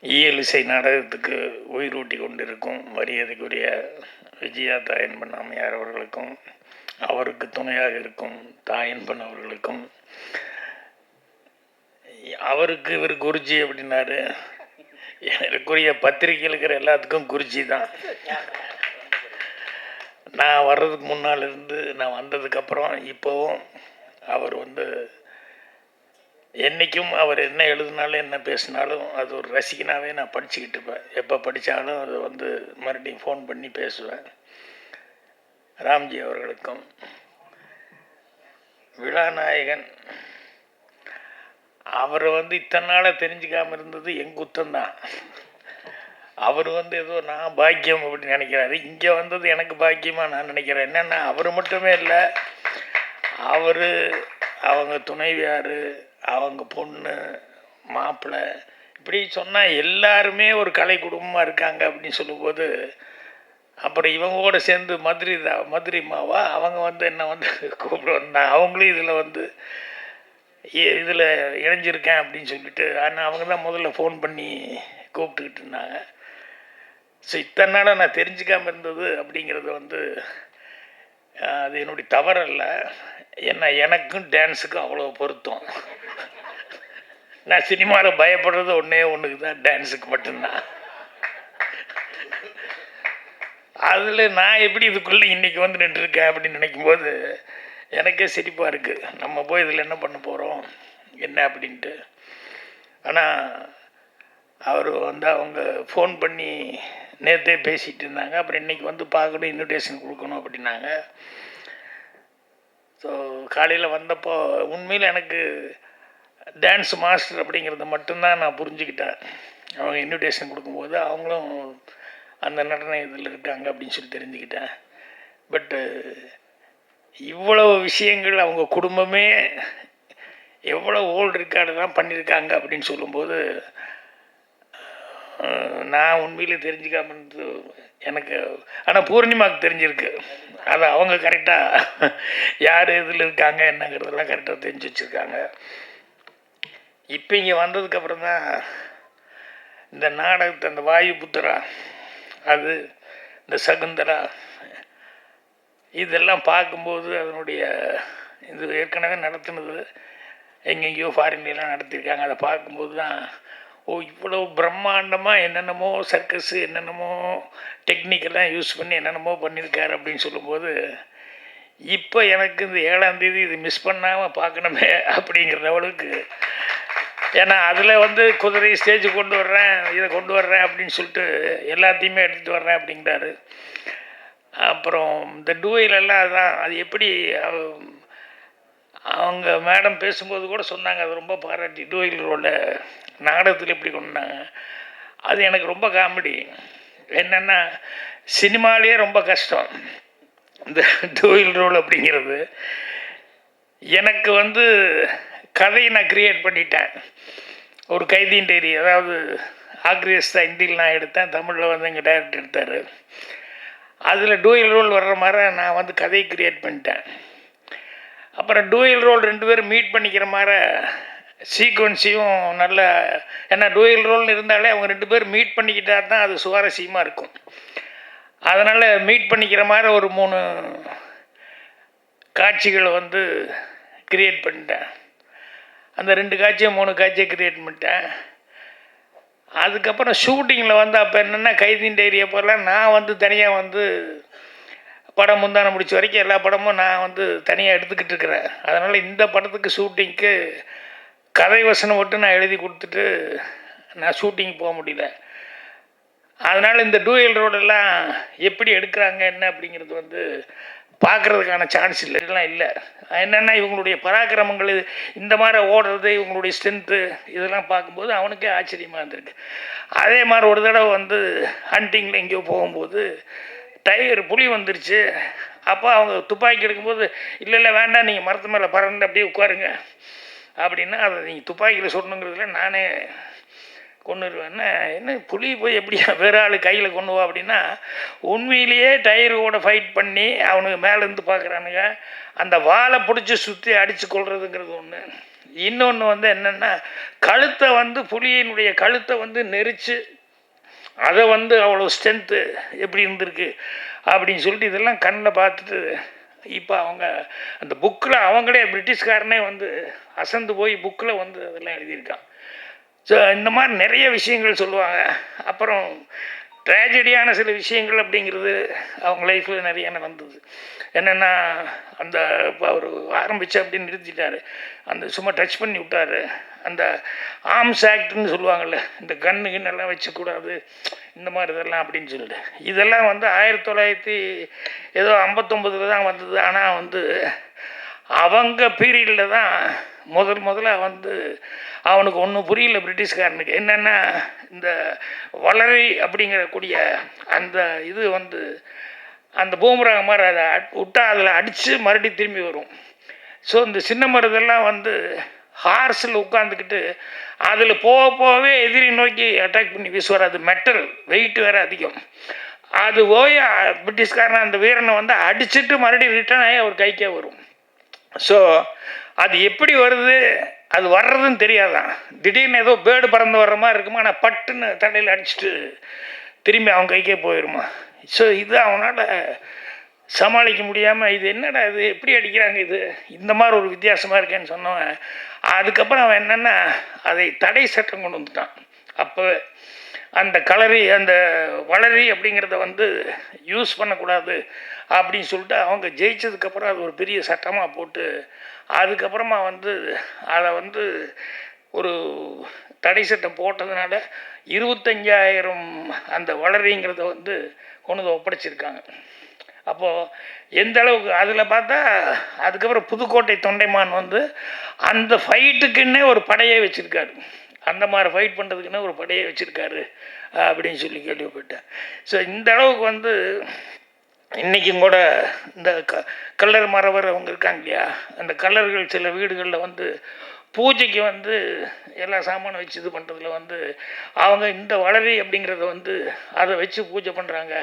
இயலிசை நாடகத்துக்கு உயிரூட்டி கொண்டிருக்கும் மரியாதைக்குரிய விஜயா தாயன்பன் அம்மையார் அவர்களுக்கும், அவருக்கு துணையாக இருக்கும் தாயன்பன் அவர்களுக்கும், அவருக்கு இவர் குருஜி அப்படின்னாரு. எனக்குரிய பத்திரிகையில் இருக்கிற எல்லாத்துக்கும் குருஜி தான். நான் வர்றதுக்கு முன்னால் இருந்து நான் வந்ததுக்கப்புறம் இப்போவும் அவர் என்றைக்கும் அவர் என்ன எழுதினாலும் என்ன பேசினாலும் அது ஒரு ரசிகனாகவே நான் படிச்சுக்கிட்டு இருப்பேன். எப்போ படித்தாலும் அது மறுபடியும் ஃபோன் பண்ணி பேசுவேன். ராம்ஜி அவர்களுக்கும் விழாநாயகன் அவர் இத்தனை நாளாக தெரிஞ்சுக்காமல் இருந்தது என் குத்தம்தான். அவர் ஏதோ நான் பாக்கியம் அப்படின்னு நினைக்கிறாரு. இங்கே வந்தது எனக்கு பாக்கியமாக நான் நினைக்கிறேன். என்னென்னா அவர் மட்டுமே இல்லை, அவர், அவங்க துணைவியார், அவங்க பொண்ணு, மாப்பிள்ளை, இப்படி சொன்னால் எல்லாருமே ஒரு கலை குடும்பமாக இருக்காங்க அப்படின்னு சொல்லும்போது, அப்புறம் இவங்களோட சேர்ந்து மதுரை மாவா அவங்க என்ன கூப்பிட வந்தாங்க. அவங்களும் இதில் இணைஞ்சிருக்கேன் அப்படின்னு சொல்லிட்டு, ஆனால் அவங்க தான் முதல்ல ஃபோன் பண்ணி கூப்பிட்டுக்கிட்டு இருந்தாங்க. ஸோ இத்தனை நாளாக நான் தெரிஞ்சுக்காமல் இருந்தது அப்படிங்கிறது அது என்னுடைய தவறல்ல. ஏன்னா எனக்கும் டான்ஸுக்கும் அவ்வளோ பொருத்தம். நான் சினிமாவில் பயப்படுறது ஒன்றுக்கு தான், டான்ஸுக்கு மட்டும்தான். அதில் நான் எப்படி இதுக்குள்ளே இன்றைக்கி நின்றுருக்கேன் அப்படின்னு நினைக்கும்போது எனக்கே சிரிப்பாக இருக்குது. நம்ம போய் இதில் என்ன பண்ண போகிறோம் என்ன அப்படின்ட்டு. ஆனால் அவர் அவங்க ஃபோன் பண்ணி நேற்றே பேசிகிட்டு இருந்தாங்க. அப்புறம் இன்றைக்கி பார்க்கணும், இன்விடேஷன் கொடுக்கணும் அப்படின்னாங்க. ஸோ காலையில் வந்தப்போ உண்மையில் எனக்கு டான்ஸ் மாஸ்டர் அப்படிங்கிறத மட்டும்தான் நான் புரிஞ்சுக்கிட்டேன். அவங்க இன்விடேஷன் கொடுக்கும்போது அவங்களும் அந்த நடன இதில் இருக்காங்க அப்படின்னு சொல்லி தெரிஞ்சுக்கிட்டேன். பட்டு இவ்வளவு விஷயங்கள் அவங்க குடும்பமே எவ்வளோ ஓல்டு ரெக்கார்டெல்லாம் பண்ணியிருக்காங்க அப்படின்னு சொல்லும்போது நான் உண்மையில் தெரிஞ்சுக்காம இருந்தது எனக்கு. ஆனால் பூர்ணிமாவுக்கு தெரிஞ்சிருக்கு. அதை அவங்க கரெக்டாக யார் இதில் இருக்காங்க என்னங்கிறதெல்லாம் கரெக்டாக தெரிஞ்சு வச்சுருக்காங்க. இப்போ இங்கே வந்ததுக்கப்புறம் தான் இந்த நாடகத்தை, அந்த வாயு புத்திரா, அது இந்த சகுந்தரா, இதெல்லாம் பார்க்கும்போது அதனுடைய இது ஏற்கனவே நடத்துனது எங்கெங்கேயோ ஃபாரின்லாம் நடத்தியிருக்காங்க. அதை பார்க்கும்போது தான் இவ்வளோ பிரம்மாண்டமாக என்னென்னமோ சர்க்கஸு, என்னென்னமோ டெக்னிக்கெல்லாம் யூஸ் பண்ணி என்னென்னமோ பண்ணியிருக்காரு அப்படின்னு சொல்லும்போது, இப்போ எனக்கு இந்த 7ஆம் தேதி இது மிஸ் பண்ணாமல் பார்க்கணுமே அப்படிங்கிற லெவலுக்கு. ஏன்னா அதில் குதிரை ஸ்டேஜ் கொண்டு வர்றேன், இதை கொண்டு வர்றேன் அப்படின்னு சொல்லிட்டு எல்லாத்தையுமே எடுத்துகிட்டு வர்றேன் அப்படிங்கிறாரு. அப்புறம் இந்த டூயிலெல்லாம் அதான், அது எப்படி அவங்க மேடம் பேசும்போது கூட சொன்னாங்க, அது ரொம்ப பாராட்டி டூயில் ரோலை நாடகத்தில் எப்படி கொண்டாங்க. அது எனக்கு ரொம்ப காமெடி. என்னென்னா சினிமாலேயே ரொம்ப கஷ்டம் இந்த டூயில் ரோல் அப்படிங்கிறது. எனக்கு கதையை நான் க்ரியேட் பண்ணிட்டேன். ஒரு கைதியின் டைரி, அதாவது ஆக்ரியஸ்தா ஹிந்தியில் நான் எடுத்தேன், தமிழில் எங்கள் டைரக்டர் எடுத்தார். அதில் டூயல் ரோல் வர்ற மாதிரி நான் கதையை க்ரியேட் பண்ணிட்டேன். அப்புறம் டூயல் ரோல் 2 பேரும் மீட் பண்ணிக்கிற மாதிரி சீக்வன்ஸையும் நல்ல, ஏன்னா டூயல் ரோல்னு இருந்தாலே அவங்க 2 பேரும் மீட் பண்ணிக்கிட்டா தான் அது சுவாரஸ்யமாக இருக்கும். அதனால் மீட் பண்ணிக்கிற மாதிரி ஒரு 3 காட்சிகளை க்ரியேட் பண்ணிட்டேன். அந்த 2 காட்சியை 3 காட்சியை க்ரியேட் பண்ணிட்டேன். அதுக்கப்புறம் ஷூட்டிங்கில் அப்போ என்னென்னா கைதியின் டைரியை போல நான் தனியாக படம் முந்தான முடிச்ச வரைக்கும் எல்லா படமும் நான் தனியாக எடுத்துக்கிட்டு இருக்கிறேன். அதனால் இந்த படத்துக்கு ஷூட்டிங்க்கு கதை வசனம் மட்டும் நான் எழுதி கொடுத்துட்டு நான் ஷூட்டிங் போக முடியல. அதனால் இந்த டூயல் ரோடெல்லாம் எப்படி எடுக்கிறாங்க என்ன அப்படிங்கிறது பார்க்குறதுக்கான சான்ஸ் இல்லை. என்னென்னா இவங்களுடைய பராக்கிரமங்கள், இந்த மாதிரி ஓடுறது, இவங்களுடைய ஸ்ட்ரென்த்து, இதெல்லாம் பார்க்கும்போது அவனுக்கே ஆச்சரியமாக இருந்திருக்கு. அதே மாதிரி ஒரு தடவை ஹண்டிங்கில் எங்கேயோ போகும்போது டைகர் புலி வந்துருச்சு. அப்போ அவங்க துப்பாக்கி எடுக்கும்போது, இல்லை வேண்டாம், நீங்கள் மரத்து மேலே பறந்து அப்படியே உட்காருங்க அப்படின்னா, அதை நீங்கள் துப்பாக்கியில் சொல்லணுங்கிறதுல நானே கொண்டுருவேன். என்ன புலி போய் எப்படியா வேறு ஆள் கையில் கொண்டுவா அப்படின்னா, உண்மையிலேயே டைகரோட ஃபைட் பண்ணி அவனுக்கு மேலேருந்து பார்க்குறானுங்க. அந்த வாழை பிடிச்சி சுற்றி அடித்து கொள்றதுங்கிறது ஒன்று. இன்னொன்று வந்து என்னென்னா, கழுத்தை வந்து புலியினுடைய கழுத்தை வந்து நெரிச்சு அதை வந்து அவ்வளோ ஸ்ட்ரென்த்து எப்படி இருந்திருக்கு அப்படின்னு சொல்லிட்டு இதெல்லாம் கண்ணில் பார்த்துட்டு இப்போ அவங்க அந்த புக்கில் அவங்களே பிரிட்டிஷ்காரனே வந்து அசந்து போய் புக்கில் வந்து அதெல்லாம் எழுதியிருக்கான். ஸோ இந்த மாதிரி நிறைய விஷயங்கள் சொல்லுவாங்க. அப்புறம் ட்ராஜடியான சில விஷயங்கள் அப்படிங்கிறது அவங்க லைஃப்பில் நிறைய நடந்தது. என்னென்னா, அந்த இப்போ அவர் ஆரம்பித்து அப்படின்னு நிறுத்திட்டார். அந்த சும்மா டச் பண்ணி விட்டார். அந்த ஆர்ம்ஸ் ஆக்ட்னு சொல்லுவாங்கள்ல, இந்த கன்னு கின்னெல்லாம் வச்சக்கூடாது இந்த மாதிரி இதெல்லாம் அப்படின்னு சொல்லிட்டு, இதெல்லாம் வந்து 1959 தான் வந்தது. ஆனால் வந்து அவங்க பீரியடில் தான் முதல்ல வந்து அவனுக்கு ஒன்றும் புரியல பிரிட்டிஷ்காரனுக்கு. என்னென்னா, இந்த வளரி அப்படிங்கிறக்கூடிய அந்த இது வந்து அந்த பூமராக மாதிரி அதை விட்டால் அதில் அடித்து மறுபடியும் திரும்பி வரும். ஸோ இந்த சின்ன மருதெல்லாம் வந்து ஹார்ஸில் உட்காந்துக்கிட்டு அதில் போகவே எதிரி நோக்கி அட்டாக் பண்ணி வீசுவார். அது மெட்டல், வெயிட் வேறு அதிகம். அது போய் பிரிட்டிஷ்காரன் அந்த வீரனை வந்து அடிச்சுட்டு மறுபடியும் ரிட்டர்ன் ஆகி அவர் கைக்கே வரும். ஸோ அது எப்படி வருது, அது வர்றதுன்னு தெரியாதான். திடீர்னு ஏதோ பேர்டு பறந்து வர்ற மாதிரி இருக்குமா, ஆனால் பட்டுன்னு தண்டையில் அடிச்சுட்டு திரும்பி அவன் கைக்கே போயிடுமா. ஸோ இது அவனால் சமாளிக்க முடியாமல், இது என்னடா இது எப்படி அடிக்கிறாங்க, இது இந்த மாதிரி ஒரு வித்தியாசமாக இருக்கேன்னு சொன்னவன் அதுக்கப்புறம் அவன் என்னென்னா அதை தடை சட்டம் கொண்டு வந்துட்டான். அப்போ அந்த அந்த வளரி அப்படிங்கிறத வந்து யூஸ் பண்ணக்கூடாது அப்படின்னு சொல்லிட்டு அவங்க ஜெயிச்சதுக்கப்புறம் அது ஒரு பெரிய சட்டமாக போட்டு அதுக்கப்புறமா வந்து அதை வந்து ஒரு தடை சட்டம் போட்டதுனால 25,000 அந்த வளரிங்கிறத வந்து கொண்டு வந்து ஒப்படைச்சிருக்காங்க. அப்போது எந்த அளவுக்கு அதில் பார்த்தா அதுக்கப்புறம் புதுக்கோட்டை தொண்டைமான் வந்து அந்த ஃபைட்டுக்குன்னே ஒரு படையே வச்சுருக்காரு. அந்த மாதிரி ஃபைட் பண்ணுறதுக்குன்னே ஒரு படையை வச்சுருக்காரு அப்படின்னு சொல்லி கேள்விப்பட்டேன். ஸோ இந்த அளவுக்கு வந்து இன்றைக்கும் கூட இந்த கல்லர் மறவர் அவங்க இருக்காங்க இல்லையா, அந்த கல்லர்கள் சில வீடுகளில் வந்து பூஜைக்கு வந்து எல்லா சாமானும் வச்சு இது பண்ணுறதுல வந்து அவங்க இந்த வளரி அப்படிங்கிறத வந்து அதை வச்சு பூஜை பண்ணுறாங்க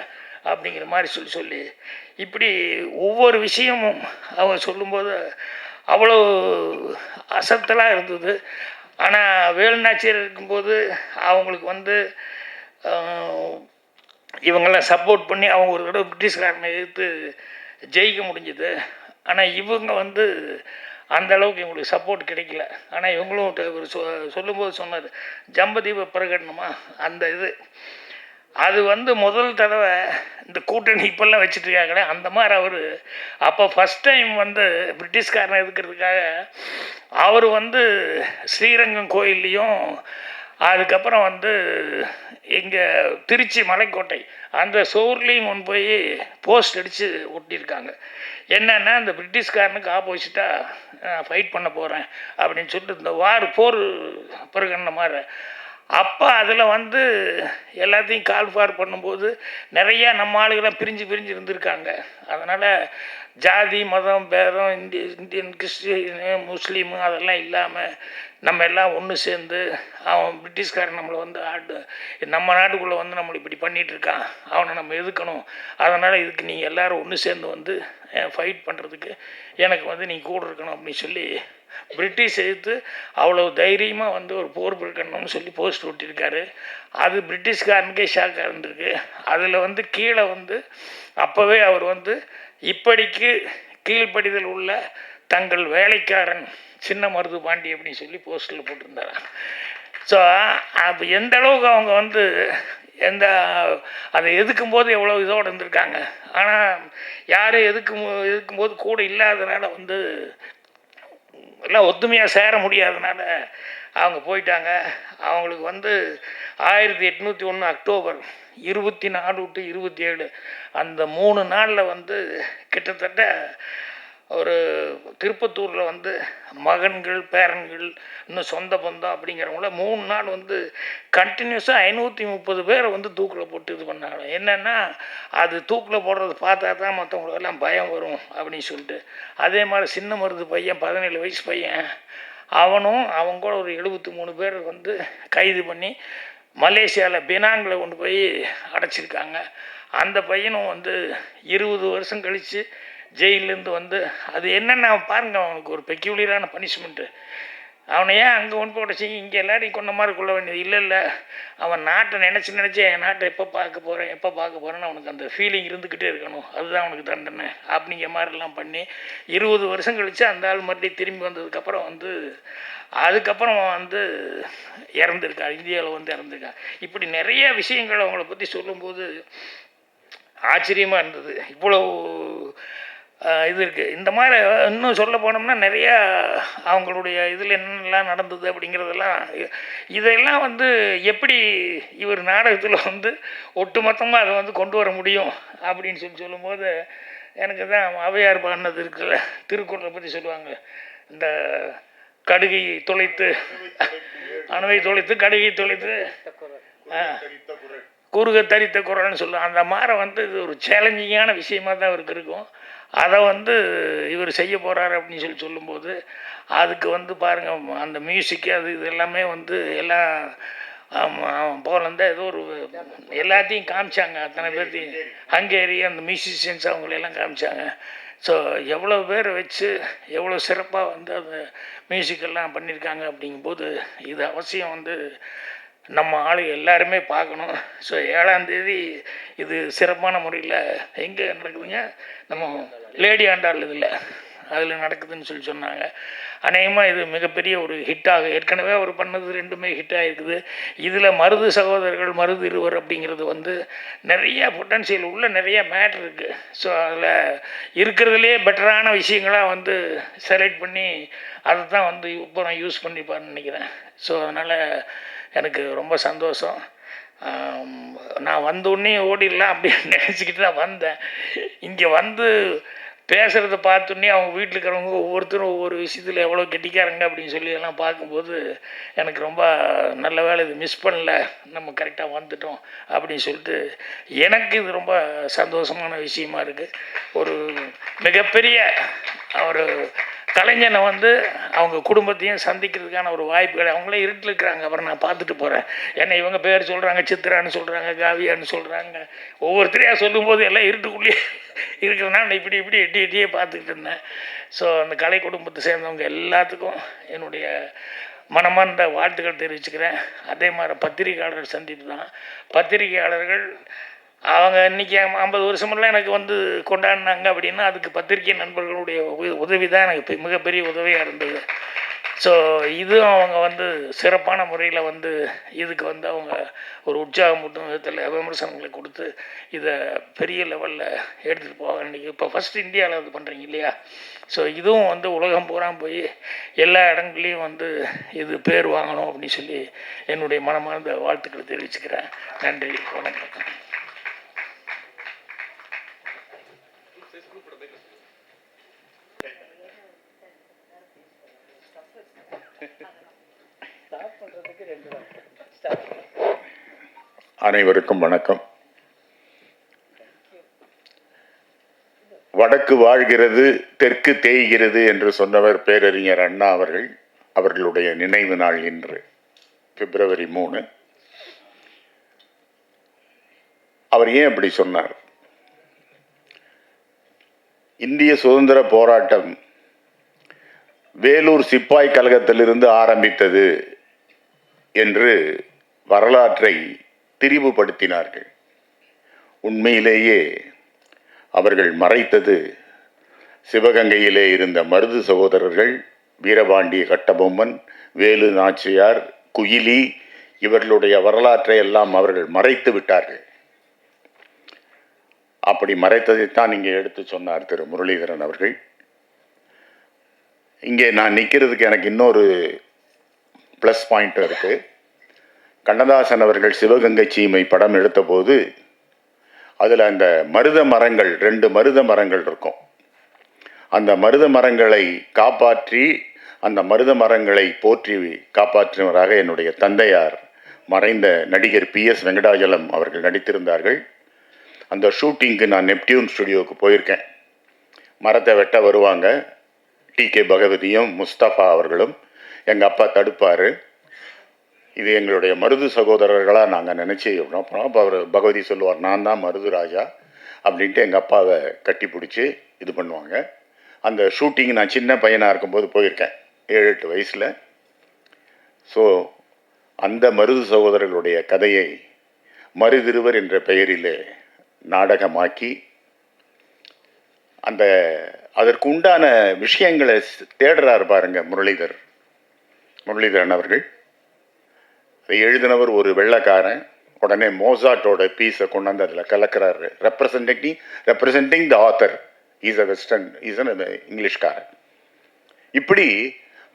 அப்படிங்கிற மாதிரி சொல்லி இப்படி ஒவ்வொரு விஷயமும் அவங்க சொல்லும்போது அவ்வளோ அசத்தலாக இருந்தது. ஆனால் வேலுநாச்சியார் இருக்கும்போது அவங்களுக்கு வந்து இவங்கெல்லாம் சப்போர்ட் பண்ணி அவங்க ஒரு தடவை பிரிட்டிஷ்காரனை எதிர்த்து ஜெயிக்க முடிஞ்சுது. ஆனால் இவங்க வந்து அந்த அளவுக்கு இவங்களுக்கு சப்போர்ட் கிடைக்கல. ஆனால் இவங்களும் சொல்லும்போது சொன்னார், ஜம்பதீப பிரகடனமா அந்த இது அது வந்து முதல் தடவை இந்த கூட்டணி இப்போல்லாம் வச்சுட்ருக்காங்களே அந்த மாதிரி அவர் அப்போ ஃபஸ்ட் டைம் வந்து பிரிட்டிஷ்காரனை எதுக்கிறதுக்காக அவர் வந்து ஸ்ரீரங்கம் கோயில்லையும் அதுக்கப்புறம் வந்து இங்கே திருச்சி மலைக்கோட்டை அந்த சோர்லேயும் கொண்டு போய் போஸ்ட் அடித்து ஒட்டியிருக்காங்க. என்னென்னா, இந்த பிரிட்டிஷ்காரனுக்கு ஆப்போசிட்டாக ஃபைட் பண்ண போகிறேன் அப்படின்னு சொல்லிட்டு இந்த போர் பிரகடன மாதிரி. அப்போ அதில் வந்து எல்லாத்தையும் கால்ஃபார் பண்ணும்போது நிறையா நம்ம ஆளுகளாம் பிரிஞ்சு இருந்திருக்காங்க. அதனால் ஜாதி மதம் பேதம் இந்தியன் கிறிஸ்டின் முஸ்லீமு அதெல்லாம் இல்லாமல் நம்ம எல்லாம் ஒன்று சேர்ந்து அவன் பிரிட்டிஷ்காரன் நம்மளை வந்து நம்ம நாட்டுக்குள்ளே வந்து நம்மளை இப்படி பண்ணிகிட்ருக்கான், அவனை நம்ம எதுக்கணும். அதனால் இதுக்கு நீங்கள் எல்லோரும் ஒன்று சேர்ந்து வந்து ஃபைட் பண்ணுறதுக்கு எனக்கு வந்து நீங்கள் கூட இருக்கணும் அப்படின்னு சொல்லி பிரிட்டிஷ் எதிர்த்து அவ்வளோ தைரியமாக வந்து ஒரு போர் பிரகடனம்னு சொல்லி போஸ்ட் ஒட்டியிருக்காரு. அது பிரிட்டிஷ்காரனுக்கே ஷாக்காக இருந்திருக்கு. அதில் வந்து கீழே வந்து அப்போவே அவர் வந்து இப்படிக்கு கீழ்ப்படிதல் உள்ள தங்கள் வேலைக்காரன் சின்ன மருது பாண்டி அப்படின்னு சொல்லி போஸ்டில் போட்டிருந்தார். ஸோ அப்போ எந்த அளவுக்கு அவங்க வந்து அதை எதுக்கும்போது எவ்வளோ இதோடு இருந்திருக்காங்க. ஆனால் யாரும் எதுக்கும்போது கூட இல்லாதனால வந்து எல்லாம் ஒத்துமையாக சேர முடியாதனால அவங்க போயிட்டாங்க. அவங்களுக்கு வந்து 1801 அக்டோபர் 24 to 27 அந்த 3 நாளில் வந்து கிட்டத்தட்ட ஒரு திருப்பத்தூரில் வந்து மகன்கள் பேரன்கள் இன்னும் சொந்த பந்தம் அப்படிங்கிறவங்கள 3 நாள் வந்து கண்டினியூஸாக 530 பேரை வந்து தூக்கில் போட்டு இது பண்ணாங்க. என்னென்னா, அது தூக்கில் போடுறது பார்த்தா தான் மற்றவங்களுக்கெல்லாம் பயம் வரும் அப்படின்னு சொல்லிட்டு. அதே மாதிரி சின்ன மருது பையன் 17 வயசு பையன் அவனும் அவங்க கூட ஒரு 73 பேர் வந்து கைது பண்ணி மலேசியாவில் பினாங்கில் கொண்டு போய் அடைச்சிருக்காங்க. அந்த பையனும் வந்து 20 வருஷம் கழித்து ஜெயிலேருந்து வந்து அது என்னென்ன பாருங்கள், அவனுக்கு ஒரு பெக்யூலியரான பனிஷ்மெண்ட்டு. அவனை ஏன் அங்கே ஒன்று போட செய்ய இங்கே எல்லாரையும் கொண்ட மாதிரி கொள்ள வேண்டியது இல்லை. அவன் நாட்டை நினச்சி என் நாட்டை எப்போ பார்க்க போகிறேன்னு அவனுக்கு அந்த ஃபீலிங் இருந்துக்கிட்டே இருக்கணும். அதுதான் அவனுக்கு தண்டனை அப்படிங்கிற மாதிரிலாம் பண்ணி 20 வருஷம் கழித்து அந்த ஆள் மறுபடியும் திரும்பி வந்ததுக்கப்புறம் அதுக்கப்புறம் இறந்துருக்கார், இந்தியாவில் இறந்துருக்கார். இப்படி நிறைய விஷயங்கள் அவங்கள பற்றி சொல்லும்போது ஆச்சரியமாக இருந்தது. இவ்வளோ இது இருக்குது. இந்த மாதிரி இன்னும் சொல்ல போனோம்னா நிறையா அவங்களுடைய இதில் என்னென்னலாம் நடந்தது அப்படிங்கிறதெல்லாம், இதெல்லாம் எப்படி இவர் நாடகத்தில் ஒட்டுமொத்தமாக அதை கொண்டு வர முடியும் அப்படின்னு சொல்லும்போது எனக்கு தான் ஔவையார் பாடினது இருக்குல்ல, திருக்குறளை பற்றி சொல்லுவாங்க. இந்த கடுகை தொலைத்து அணுவை தொலைத்து கடுகை தொலைத்து குறுக தரித்த குரல்னு சொல்லுவாங்க. அந்த மாதிரி இது ஒரு சேலஞ்சிங்கான விஷயமாக தான் அவருக்கு இருக்கும். அதை இவர் செய்ய போகிறாரு அப்படின்னு சொல்லும்போது அதுக்கு பாருங்கள், அந்த மியூசிக்கு இது எல்லாமே எல்லாம் போலந்தான் ஏதோ ஒரு எல்லாத்தையும் காமிச்சாங்க. அத்தனை பேர்த்தையும் ஹங்கேரி அந்த மியூசிஷியன்ஸ் அவங்களெல்லாம் காமிச்சாங்க. ஸோ எவ்வளோ பேர் வச்சு எவ்வளோ சிறப்பாக அந்த மியூசிக்கெல்லாம் பண்ணியிருக்காங்க. அப்படிங்கும்போது இது அவசியம் நம்ம ஆள் எல்லாருமே பார்க்கணும். ஸோ 7ஆம் தேதி இது சிறப்பான முறையில் எங்கே நடக்குதுங்க, நம்ம லேடி ஆண்டாள் இதில் அதில் நடக்குதுன்னு சொன்னாங்க. அநேகமாக இது மிகப்பெரிய ஒரு ஹிட்டாக, ஏற்கனவே அவர் பண்ணது 2மே ஹிட் ஆகிருக்குது. இதில் மருது சகோதரர்கள் மருது இருவர் அப்படிங்கிறது நிறைய பொட்டன்ஷியல் உள்ள நிறைய மேட்ரு இருக்குது. ஸோ அதில் இருக்கிறதுலே பெட்டரான விஷயங்களாக செலக்ட் பண்ணி அதை தான் இப்போ நான் யூஸ் பண்ணிப்பான்னு நினைக்கிறேன். ஸோ அதனால் எனக்கு ரொம்ப சந்தோஷம். நான் வந்தோடனே ஓடிடலாம் அப்படின்னு நினச்சிக்கிட்டு தான் வந்தேன். இங்கே பேசுகிறத பார்த்தோன்னே அவங்க வீட்டில் இருக்கிறவங்க ஒவ்வொருத்தரும் ஒவ்வொரு விஷயத்தில் எவ்வளோ கெட்டிக்காரங்க அப்படின்னு எல்லாம் பார்க்கும்போது எனக்கு ரொம்ப நல்ல வேலை, இது மிஸ் பண்ணல, நம்ம கரெக்டாக வந்துட்டோம் அப்படின்னு சொல்லிட்டு எனக்கு இது ரொம்ப சந்தோஷமான விஷயமா இருக்குது. ஒரு மிகப்பெரிய ஒரு கலைஞனை அவங்க குடும்பத்தையும் சந்திக்கிறதுக்கான ஒரு வாய்ப்புகள், அவங்களே இருட்டில் இருக்கிறாங்க. அப்புறம் நான் பார்த்துட்டு போகிறேன். ஏன்னா இவங்க பேர் சொல்கிறாங்க, சித்ரான்னு சொல்கிறாங்க, காவியான்னு சொல்கிறாங்க. ஒவ்வொருத்தரையாக சொல்லும்போது எல்லாம் இருட்டுக்குள்ளேயே இருக்கிறதுனால நான் இப்படி எட்டியே பார்த்துக்கிட்டு இருந்தேன். ஸோ அந்த கலை குடும்பத்தை சேர்ந்தவங்க எல்லாத்துக்கும் என்னுடைய மனமார்ந்த வாழ்த்துக்கள் தெரிவிச்சுக்கிறேன். அதே மாதிரி பத்திரிகையாளர் சந்திப்பு தான். பத்திரிகையாளர்கள் அவங்க இன்றைக்கி 50 வருஷமெல்லாம் எனக்கு கொண்டாடினாங்க அப்படின்னா அதுக்கு பத்திரிகை நண்பர்களுடைய உதவி தான் எனக்கு மிகப்பெரிய உதவியாக இருந்தது. ஸோ இதுவும் அவங்க சிறப்பான முறையில் இதுக்கு அவங்க ஒரு உற்சாகமூட்டும் விதத்தில் விமர்சனங்களை கொடுத்து இதை பெரிய லெவலில் எடுத்துகிட்டு போவாங்க. இன்றைக்கி இப்போ ஃபஸ்ட் இந்தியாவில் அது பண்ணுறீங்க இல்லையா? ஸோ இதுவும் உலகம் பூரா போய் எல்லா இடங்கள்லையும் இது பேர் வாங்கணும் அப்படின்னு சொல்லி என்னுடைய மனமார்ந்த வாழ்த்துக்களை தெரிவிச்சுக்கிறேன். நன்றி, வணக்கம். அனைவருக்கும் வணக்கம். வடக்கு வாழ்கிறது தெற்கு தேய்கிறது என்று சொன்னவர் பேரறிஞர் அண்ணா அவர்கள். அவர்களுடைய நினைவு நாள் இன்று பிப்ரவரி 3. அவர் ஏன் அப்படி சொன்னார்? இந்திய சுதந்திர போராட்டம் வேலூர் சிப்பாய் கழகத்திலிருந்து ஆரம்பித்தது என்று வரலாற்றை திரிவுபடுத்தினார்கள். உண்மையிலேயே அவர்கள் மறைத்தது சிவகங்கையிலே இருந்த மருது சகோதரர்கள், வீரபாண்டிய கட்டபொம்மன், வேலு நாச்சியார், குயிலி, இவர்களுடைய வரலாற்றை எல்லாம் அவர்கள் மறைத்து விட்டார்கள். அப்படி மறைத்ததைத்தான் இங்கே எடுத்து சொன்னார் திரு முரளிதரன் அவர்கள். இங்கே நான் நிற்கிறதுக்கு எனக்கு இன்னொரு ப்ளஸ் பாயிண்ட் இருக்கு. கண்ணதாசன் அவர்கள் சிவகங்கை சீமை படம் எடுத்தபோது அதில் அந்த மருத மரங்கள் 2 மருத மரங்கள் இருக்கும். அந்த மருத மரங்களை காப்பாற்றி அந்த மருத மரங்களை போற்றி காப்பாற்றினவராக என்னுடைய தந்தையார் மறைந்த நடிகர் PS வெங்கடாஜலம் அவர்கள் நடித்திருந்தார்கள். அந்த ஷூட்டிங்க்கு நான் நெப்டியூன் ஸ்டுடியோவுக்கு போயிருக்கேன். மரத்தை வெட்ட வருவாங்க. TK பகவதியும் முஸ்தபா அவர்களும். எங்கள் அப்பா தடுப்பார். இது எங்களுடைய மருது சகோதரர்களாக நாங்கள் நினச்சி அப்புறம் அவர் பகவதி சொல்லுவார், நான் தான் மருது ராஜா அப்படின்ட்டு எங்கள் அப்பாவை கட்டி பிடிச்சி இது பண்ணுவாங்க. அந்த ஷூட்டிங் நான் சின்ன பையனாக இருக்கும்போது போயிருக்கேன், 7-8 வயசில். ஸோ அந்த மருது சகோதரர்களுடைய கதையை மருதிருவர் என்ற பெயரிலே நாடகமாக்கி அந்த அதற்கு உண்டான விஷயங்களை தேடுறார் பாருங்க முரளிதரன் அவர்கள். அதை எழுதினவர் ஒரு வெள்ளைக்காரன். உடனே மோசாட்டோட பீஸை கொண்டாந்து அதில் கலக்கிறாரு. Representing the author is a western is an இங்கிலீஷ்காரன். இப்படி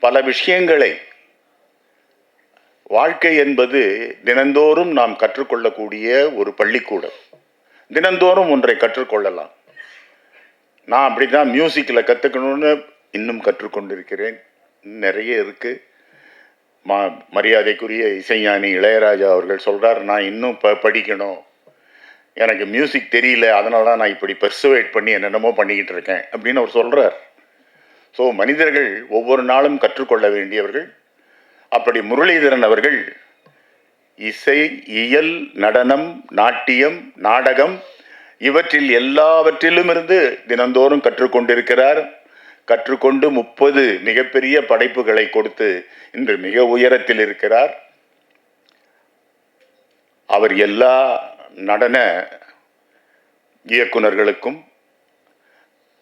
பல விஷயங்களை, வாழ்க்கை என்பது தினந்தோறும் நாம் கற்றுக்கொள்ளக்கூடிய ஒரு பள்ளிக்கூடம். தினந்தோறும் ஒன்றை கற்றுக்கொள்ளலாம். நான் அப்படி தான் மியூசிக்கில் கற்றுக்கணும்னு இன்னும் கற்றுக்கொண்டிருக்கிறேன். நிறைய இருக்குது. மரியாதைக்குரிய இசைஞானி இளையராஜா அவர்கள் சொல்கிறார், நான் இன்னும் படிக்கணும், எனக்கு மியூசிக் தெரியல, அதனால தான் நான் இப்படி பெர்சுவேட் பண்ணி என்னென்னமோ பண்ணிக்கிட்டு இருக்கேன் அப்படின்னு அவர் சொல்கிறார். ஸோ மனிதர்கள் ஒவ்வொரு நாளும் கற்றுக்கொள்ள வேண்டியவர்கள். அப்படி முரளிதரன் அவர்கள் இசை, இயல், நடனம், நாட்டியம், நாடகம் இவற்றில் எல்லாவற்றிலும் இருந்து தினந்தோறும் கற்றுக்கொண்டிருக்கிறார். கற்றுக்கொண்டு 30 மிகப்பெரிய படைப்புகளை கொடுத்து இன்று மிக உயரத்தில் இருக்கிறார். அவர் எல்லா நடன இயக்குனர்களுக்கும்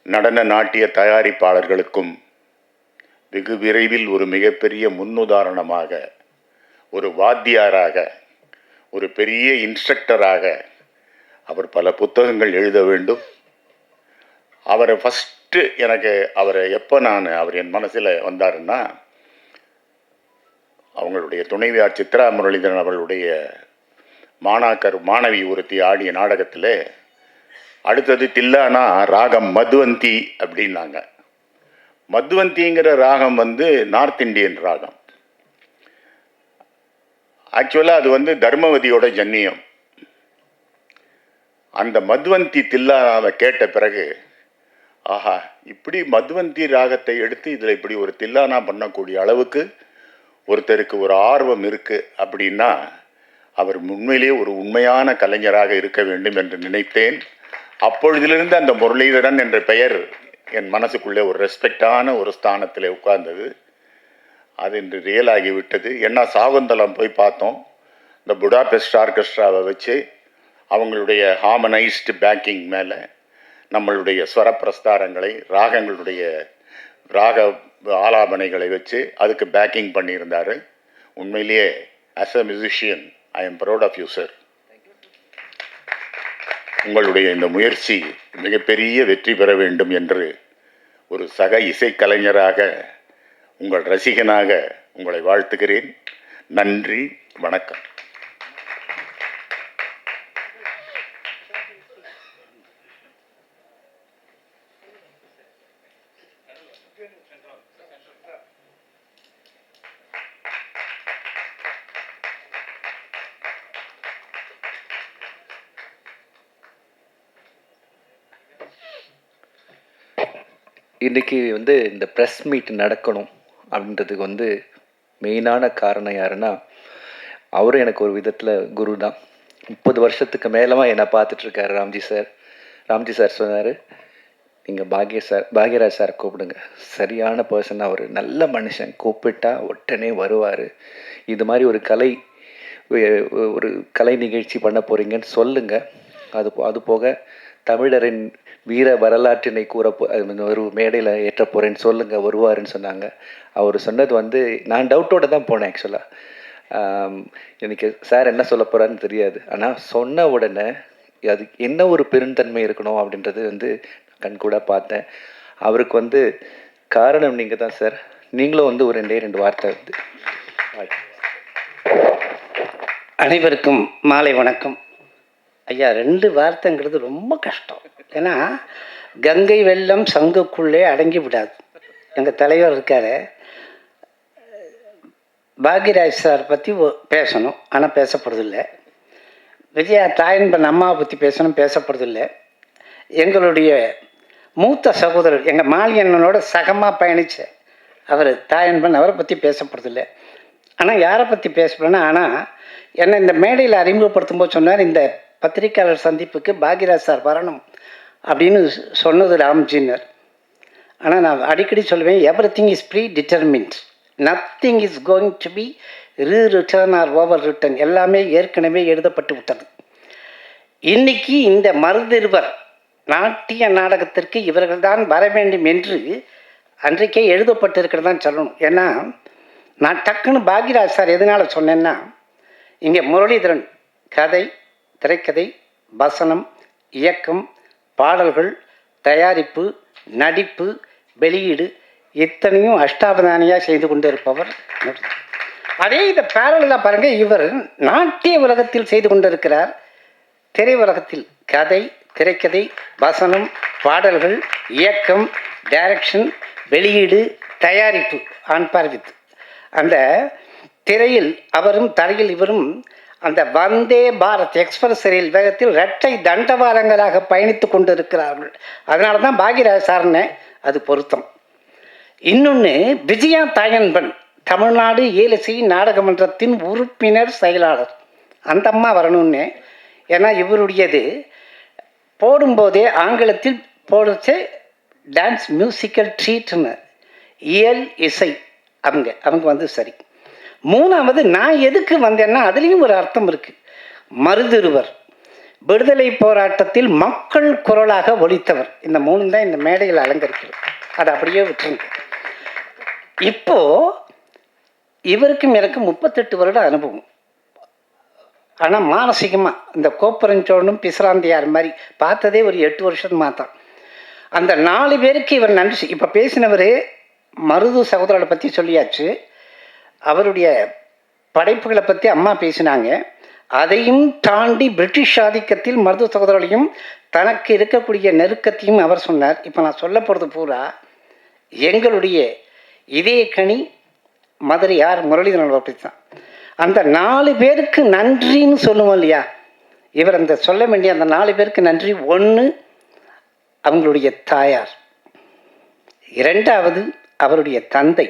நடன நாட்டிய தயாரிப்பாளர்களுக்கும் வெகு விரைவில் ஒரு மிகப்பெரிய முன்னுதாரணமாக, ஒரு வாத்தியாராக, ஒரு பெரிய இன்ஸ்ட்ரக்டராக அவர் பல புத்தகங்கள் எழுத வேண்டும். அவரை ஃபஸ்ட்டு அவரை எப்போ அவர் என் மனசில் வந்தாருன்னா, அவங்களுடைய துணைவியார் சித்ரா முரளிதரன் அவர்களுடைய மாணவி ஒருத்தி ஆடிய நாடகத்தில் அடுத்தது தில்லானா ராகம் மதுவந்தி அப்படின்னாங்க. மதுவந்திங்கிற ராகம் நார்த் இந்தியன் ராகம். ஆக்சுவலாக அது தர்மவதியோட ஜன்னியம். அந்த மதுவந்தி தில்லானாவை கேட்ட பிறகு, ஆஹா, இப்படி மதுவந்தி ராகத்தை எடுத்து இதில் இப்படி ஒரு தில்லானா பண்ணக்கூடிய அளவுக்கு ஒருத்தருக்கு ஒரு ஆர்வம் இருக்குது அப்படின்னா அவர் உண்மையிலே ஒரு உண்மையான கலைஞராக இருக்க வேண்டும் என்று நினைத்தேன். அப்பொழுதிலிருந்து அந்த முரளிதரன் என்ற பெயர் என் மனசுக்குள்ளே ஒரு ரெஸ்பெக்டான ஒரு ஸ்தானத்தில் உட்கார்ந்தது. அது இன்று ரியல் ஆகிவிட்டது. ஏன்னா சாகுந்தலம் போய் பார்த்தோம். இந்த புடாபெஸ்ட் ஆர்கெஸ்ட்ராவை வச்சு அவங்களுடைய ஹார்மனைஸ்டு பேக்கிங் மேலே நம்மளுடைய ஸ்வர பிரஸ்தாரங்களை, ராகங்களுடைய ராக ஆலாபனைகளை வச்சு அதுக்கு பேக்கிங் பண்ணியிருந்தார். உண்மையிலேயே as a musician I am proud of you sir. உங்களுடைய இந்த முயற்சி மிகப்பெரிய வெற்றி பெற வேண்டும் என்று ஒரு சக இசைக்கலைஞராக, உங்கள் ரசிகனாக உங்களை வாழ்த்துகிறேன். நன்றி, வணக்கம். இன்றைக்கி இந்த ப்ரெஸ் மீட் நடக்கணும் அப்படின்றதுக்கு மெயினான காரணம் யாருன்னா, அவரும் எனக்கு ஒரு விதத்தில் குரு தான். 30 வருஷத்துக்கு மேலமாக என்னை பார்த்துட்ருக்காரு ராம்ஜி சார் சொன்னார், நீங்கள் பாக்யராஜ் சார் கூப்பிடுங்க, சரியான பர்சன், அவர் நல்ல மனுஷன், கூப்பிட்டா உடனே வருவார். இது மாதிரி ஒரு கலை நிகழ்ச்சி பண்ண போகிறீங்கன்னு சொல்லுங்கள். அது போக தமிழரின் வீர வரலாற்றினை ஒரு மேடையில் ஏற்ற போகிறேன்னு சொல்லுங்கள், வருவாருன்னு சொன்னாங்க. அவர் சொன்னது நான் டவுட்டோடு தான் போனேன். ஆக்சுவலாக எனக்கு சார் என்ன சொல்ல போகிறான்னு தெரியாது. ஆனால் சொன்ன உடனே அது என்ன ஒரு பெருந்தன்மை இருக்கணும் அப்படின்றது கண்கூட பார்த்தேன். அவருக்கு காரணம் நீங்கள் தான் சார். நீங்களும் ஒரு 2 வார்த்தை அனைவருக்கும் மாலை வணக்கம். ஐயா, 2 வார்த்தைங்கிறது ரொம்ப கஷ்டம். ஏன்னா கங்கை வெள்ளம் சங்குக்குள்ளே அடங்கி விடாது. எங்கள் தலைவர் இருக்கார், பாக்யராஜ் சார் பற்றி பேசணும், ஆனால் பேசப்படுறதில்லை. விஜயா தாயன்பன் அம்மாவை பற்றி பேசப்படுறதில்லை. எங்களுடைய மூத்த சகோதரர், எங்கள் மாலியண்ணனோட சகமாக பயணித்த அவர் தாயன்பன், அவரை பற்றி பேசப்படுறதில்லை. ஆனால் யாரை பற்றி பேசப்படுறேன்னா, ஆனால் என்னை இந்த மேடையில் அறிமுகப்படுத்தும் போது சொன்னார், இந்த பத்திரிக்கையாளர் சந்திப்புக்கு பாக்யராஜ் சார் வரணும் அப்படின்னு சொன்னது ராம்ஜினர். ஆனால் நான் அடிக்கடி சொல்லுவேன், everything is predetermined, nothing is going to be return or over return, எல்லாமே ஏற்கனவே எழுதப்பட்டு விட்டது. இன்னைக்கு இந்த மருதிருவர் நாட்டிய நாடகத்திற்கு இவர்கள்தான் வர வேண்டும் என்று அன்றைக்கே எழுதப்பட்டிருக்கிறதான் சொல்லணும். ஏன்னா நான் டக்குன்னு பாக்யராஜ் சார் எதனால் சொன்னேன்னா, இங்கே முரளிதரன் கதை, திரைக்கதை, வசனம், இயக்கம், பாடல்கள், தயாரிப்பு, நடிப்பு, வெளியீடு இத்தனையும் அஷ்டாவதானியாக செய்து கொண்டு இருப்பவர். அதே இதை பேரலாக பாருங்கள், இவர் நாட்டிய உலகத்தில் செய்து கொண்டிருக்கிறார். திரை உலகத்தில் கதை, திரைக்கதை, வசனம், பாடல்கள், இயக்கம், டைரக்ஷன், வெளியீடு, தயாரிப்பு, ஆன் பார்வித்து அந்த திரையில் அவரும் தரையில் இவரும் அந்த வந்தே பாரத் எக்ஸ்பிரஸ் ரயில் வேகத்தில் இரட்டை தண்டவாளங்களாக பயணித்து கொண்டு இருக்கிறார்கள். அதனால தான் பாக்யராஜ் சார்னே அது பொருத்தம். இன்னொன்று, விஜயா தாயன்பன் தமிழ்நாடு ஏலசி நாடகமன்றத்தின் உறுப்பினர் செயலாளர், அந்த அம்மா வரணும்னு. ஏன்னா இவருடையது போடும்போதே ஆங்கிலத்தில் போடுச்சு டான்ஸ் மியூசிக்கல் ட்ரீட்னு, இயல் இசை, அவங்க வந்து சரி. மூணாவது, நான் எதுக்கு வந்தேன்னா அதுலேயும் ஒரு அர்த்தம் இருக்குது. மருதிருவர் விடுதலை போராட்டத்தில் மக்கள் குரலாக ஒலித்தவர். இந்த மூணு தான் இந்த மேடையில் அலங்கரிக்கிறது. அதை அப்படியே விட்டுருங்க. இப்போது இவருக்கும் எனக்கு 38 வருட அனுபவம். ஆனால் மானசீகமாக இந்த கோப்பரஞ்சோனும் பிசிராந்தியார் மாதிரி பார்த்ததே ஒரு 8 வருஷமாக தான். அந்த 4 பேருக்கு இவர் நன்றி. இப்போ பேசினவர் மருது சகோதரரை பற்றி சொல்லியாச்சு, அவருடைய படைப்புகளை பற்றி அம்மா பேசினாங்க. அதையும் தாண்டி பிரிட்டிஷ் ஆதிக்கத்தில் மருது சகோதரர்களையும் தனக்கு இருக்கக்கூடிய நெருக்கத்தையும் அவர் சொன்னார். இப்போ நான் சொல்ல போகிறது பூரா எங்களுடைய இதய கனி மதுரை யார் முரளிதரன் பற்றி தான். அந்த 4 பேருக்கு நன்றின்னு சொல்லுவோம் இல்லையா, இவர் அந்த சொல்ல வேண்டிய அந்த 4 பேருக்கு நன்றி. 1 அவங்களுடைய தாயார், 2வது அவருடைய தந்தை,